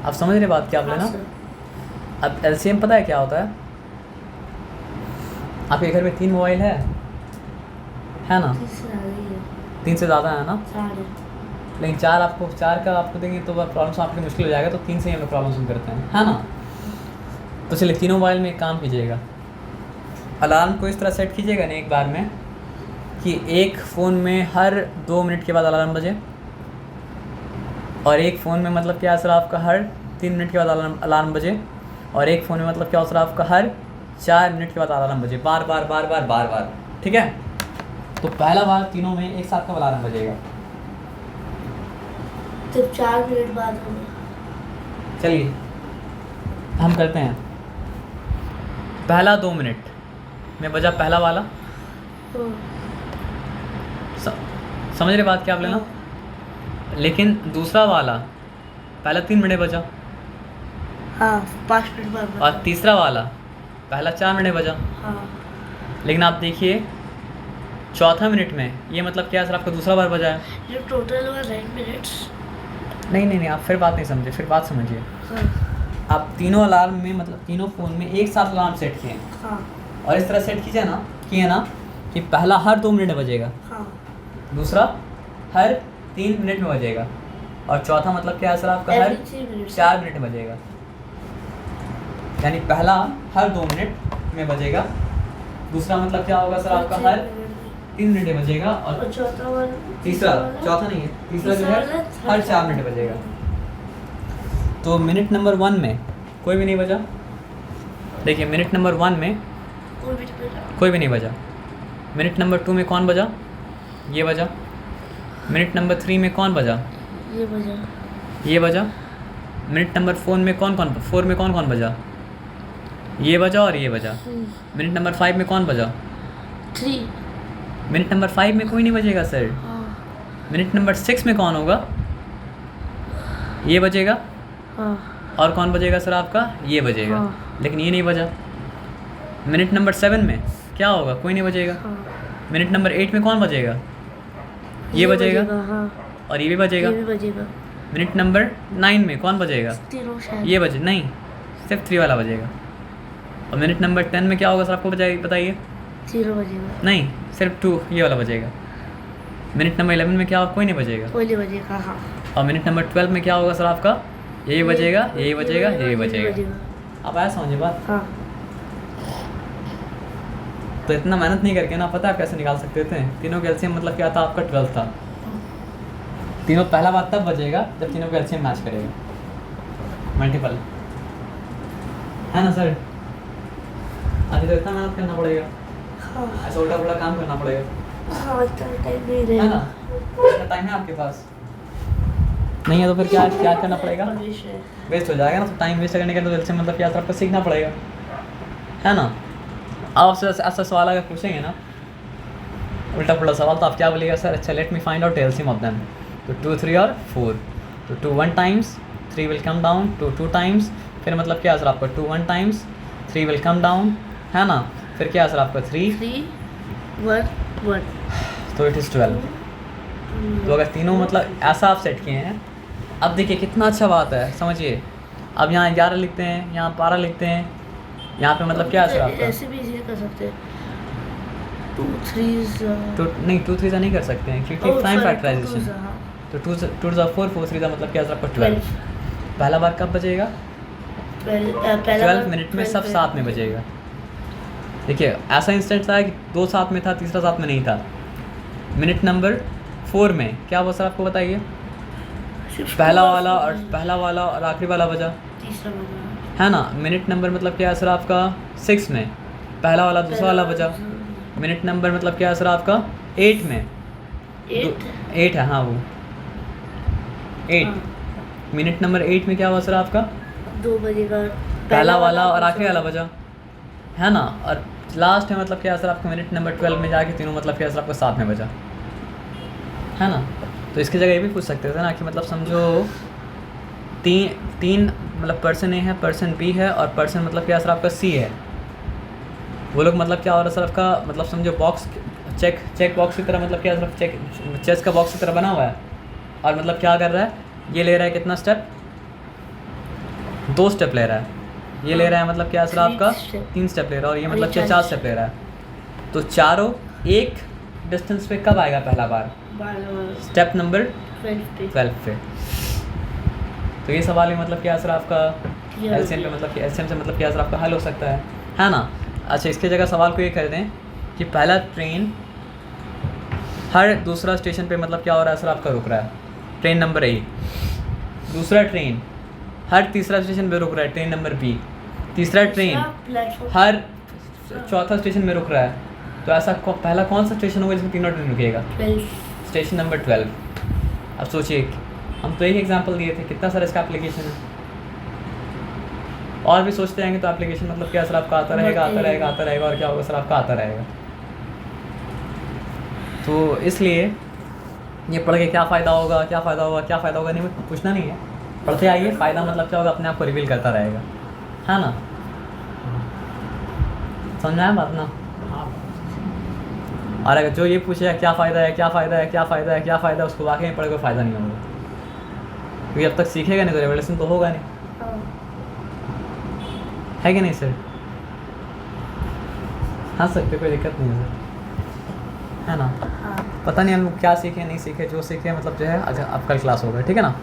आप समझ रहे बात क्या आप लेना। अब एलसीएम पता है क्या होता है, आपके घर में 3 मोबाइल है ना, 3 से ज़्यादा है ना, लेकिन 4 का आपको देंगे तो प्रॉब्लम आपकी मुश्किल हो जाएगा, तो 3 से ही हम लोग प्रॉब्लम करते हैं, है ना। तो चलिए तीनों मोबाइल में एक काम कीजिएगा, अलार्म को इस तरह सेट कीजिएगा ना एक बार में कि एक फ़ोन में हर 2 मिनट के बाद अलार्म बजे, और एक फ़ोन में मतलब क्या सर आपका हर 3 मिनट के बाद अलार्म बजे, और एक फ़ोन में मतलब क्या सर आपका हर 4 मिनट के बाद अलार्म बजे, बार बार। ठीक है, तो पहला बार तीनों में एक साथ का अलार्म बजेगा। तो 4 मिनट बाद होगा। चलिए हम करते हैं, पहला 2 मिनट में बजा पहला वाला, हाँ। समझ रहे बात क्या आप लेना। लेकिन दूसरा वाला पहला 3 मिनट बजा, हाँ 5 मिनट बाद और तीसरा वाला पहला 4 मिनट बजा। हाँ लेकिन आप देखिए चौथा मिनट में ये मतलब क्या सर आपका दूसरा बार बजा है। जो टोटल हुआ 9 मिनट्स। नहीं आप फिर बात नहीं समझे, फिर बात समझिए। हाँ आप तीनों अलार्म में मतलब तीनों फ़ोन में एक साथ अलार्म सेट किए हैं, हाँ और इस तरह सेट कीजिए ना कि पहला हर 2 मिनट में बजेगा, हाँ दूसरा हर 3 मिनट में बजेगा, और चौथा मतलब क्या है सर आपका हर 4 मिनट में बजेगा। यानी पहला हर 2 मिनट में बजेगा, दूसरा मतलब क्या होगा सर आपका हर 3 मिनट में बजेगा, और चौथा वाला तीसरा चौथा नहीं है, तीसरा जो है हर 4 मिनट में बजेगा। तो मिनट नंबर 1 में कोई भी नहीं बजा। देखिए मिनट नंबर 1 में कोई भी नहीं बजा। मिनट नंबर 2 में कौन बजा, ये बजा। मिनट नंबर 3 में कौन बजा, ये बजा। मिनट नंबर 4 में कौन बजा, ये बजा और ये बजा। मिनट नंबर 5 में कौन बजा, 3। मिनट नंबर 5 में कोई नहीं बजेगा सर। हाँ मिनट नंबर 6 में कौन होगा, ये बजेगा, हाँ और कौन बजेगा सर आपका, ये बजेगा। हाँ। लेकिन ये नहीं बजा। मिनट नंबर 7 में क्या होगा, कोई नहीं बजेगा। हाँ मिनट नंबर 8 में कौन बजेगा, ये बजेगा, हाँ और ये भी बजेगा। ये भी बजेगा। मिनट नंबर 9 में कौन बजेगा, तीनों शायद ये बजे नहीं, सिर्फ 3 वाला बजेगा। और मिनट नंबर 10 में क्या होगा सर आपको बताइए। 0 बजेगा। नहीं, सिर्फ 2 ये वाला बजेगा। मिनट नंबर 11 में क्या होगा, कोई नहीं बजेगा। कोई नहीं बजेगा। हाँ और मिनट नंबर 12 में क्या होगा सर आपका, यही बजेगा, यही बजेगा, यही बजेगा। अब आया समझिए बात। हाँ तो इतना मेहनत नहीं करके ना, पता है कैसे निकाल सकते थे। तीनों का एलसीएम मतलब क्या था आपका 12 था। तीनों पहला बात तब बजेगा जब तीनों का एलसीएम मैच करेगा, मल्टीपल, है ना सर। अभी तो इतना मेहनत करना पड़ेगा, हाँ ऐसा उल्टा पुल्टा काम करना पड़ेगा, हाँ इतना टाइम नहीं है रहेगा। ना। इतना टाइम है आपके पास नहीं है, तो फिर क्या करना पड़ेगा, वेस्ट हो जाएगा ना। तो टाइम वेस्ट करने के लिए तो एलसीएम मतलब क्या आपको सीखना पड़ेगा, है ना। आप आपसे ऐसा सवाल अगर पूछेंगे ना उल्टा पुल्टा सवाल, तो आप क्या बोलिएगा सर, अच्छा let me find out LCM of them. तो 2 3 और 4, तो 2 1 times 3 will come down, 2 2 times, फिर मतलब क्या सर आपका 2 1 टाइम्स 3 विल कम डाउन, है ना। फिर क्या सर आपका 3 3 1 1, तो इट इज़ 12। तो अगर तीनों मतलब ऐसा आप सेट किए हैं, अब देखिए कितना अच्छा बात है, समझिए। अब यहाँ 11 लिखते हैं, यहाँ 12 लिखते हैं, यहाँ पे मतलब क्या है सर आपका, ऐसे भी इजी कर सकते हैं। 2 3 तो नहीं 2 3 नहीं कर सकते हैं क्योंकि प्राइम फैक्टराइजेशन। तो 2 2 4 4 3 मतलब क्या सर आपका 12। पहला बार कब बजेगा, 12 मिनट में सब साथ में बजेगा। देखिए ऐसा इंस्टेंट था कि 2 साथ में था, तीसरा साथ में नहीं था। मिनट नंबर 4 में क्या हुआ सर, आपको बताइए। पहला वाला और आखिरी वाला बजा, तीसरा बजा। है ना। मिनट नंबर मतलब क्या है सर आपका 6 में पहला वाला दूसरा वाला बजा। मिनट नंबर मतलब क्या है सर आपका 8 में 8 है, हाँ वो 8। मिनट नंबर 8 में क्या हुआ सर आपका 2 बजेगा, पहला वाला और आखिरी वाला बजा, है ना। और लास्ट है मतलब क्या है सर आपका मिनट नंबर 12 में जाके तीनों मतलब क्या है सर आपका साथ में बजा, है ना। तो इसकी जगह ये भी पूछ सकते थे ना कि मतलब समझो तीन मतलब पर्सन ए है, पर्सन बी है और पर्सन मतलब क्या है सर आपका सी है। वो लोग मतलब क्या हो रहा है सर आपका मतलब समझो बॉक्स चेक बॉक्स की तरह मतलब क्या है सर चेस का बॉक्स की तरह बना हुआ है। और मतलब क्या कर रहा है, ये ले रहा है कितना स्टेप, 2 स्टेप ले रहा है। ये ले रहा है मतलब क्या है सर आपका 3 स्टेप ले रहा है, और ये मतलब क्या 4 स्टेप ले रहा है। तो चारों एक डिस्टेंस पे कब आएगा पहला बार, स्टेप नंबर 12 पे। तो ये सवाल है मतलब क्या है सर आपका एलसीएम पे मतलब एलसीएम से मतलब क्या है सर आपका हल हो सकता है ना। अच्छा, इसके जगह सवाल को ये कर दें कि पहला ट्रेन हर दूसरा स्टेशन पे मतलब क्या हो रहा है सर आपका रुक रहा है, ट्रेन नंबर ए। दूसरा ट्रेन हर तीसरा स्टेशन पे रुक रहा है, ट्रेन नंबर बी। तीसरा ट्रेन हर चौथा स्टेशन में रुक रहा है। तो ऐसा पहला कौन सा स्टेशन होगा जिसमें तीनों ट्रेन रुकेगा, स्टेशन नंबर 12। अब सोचिए, हम तो एक एग्जांपल दिए थे, कितना सारा इसका एप्लीकेशन है। और भी सोचते रहेंगे तो एप्लीकेशन मतलब क्या सर आपका आता रहेगा और क्या होगा सर आपका आता रहेगा। तो इसलिए ये पढ़ के क्या फ़ायदा होगा नहीं, पूछना नहीं है, पढ़ते आइए। फ़ायदा मतलब क्या होगा, अपने आप को रिवील करता रहेगा, है ना। समझ में आया बात ना। और अगर जो ये पूछेगा क्या फ़ायदा है उसको वाकई में पढ़ के फ़ायदा नहीं होगा, क्योंकि अब तक सीखेगा नहीं तो रेवल्यूशन तो होगा नहीं, है कि नहीं सर। हाँ सर, कोई दिक्कत नहीं है सर, है ना। पता नहीं हम लोग क्या सीखे नहीं सीखे, जो सीखे मतलब जो है आज अब कल क्लास होगा, ठीक है ना।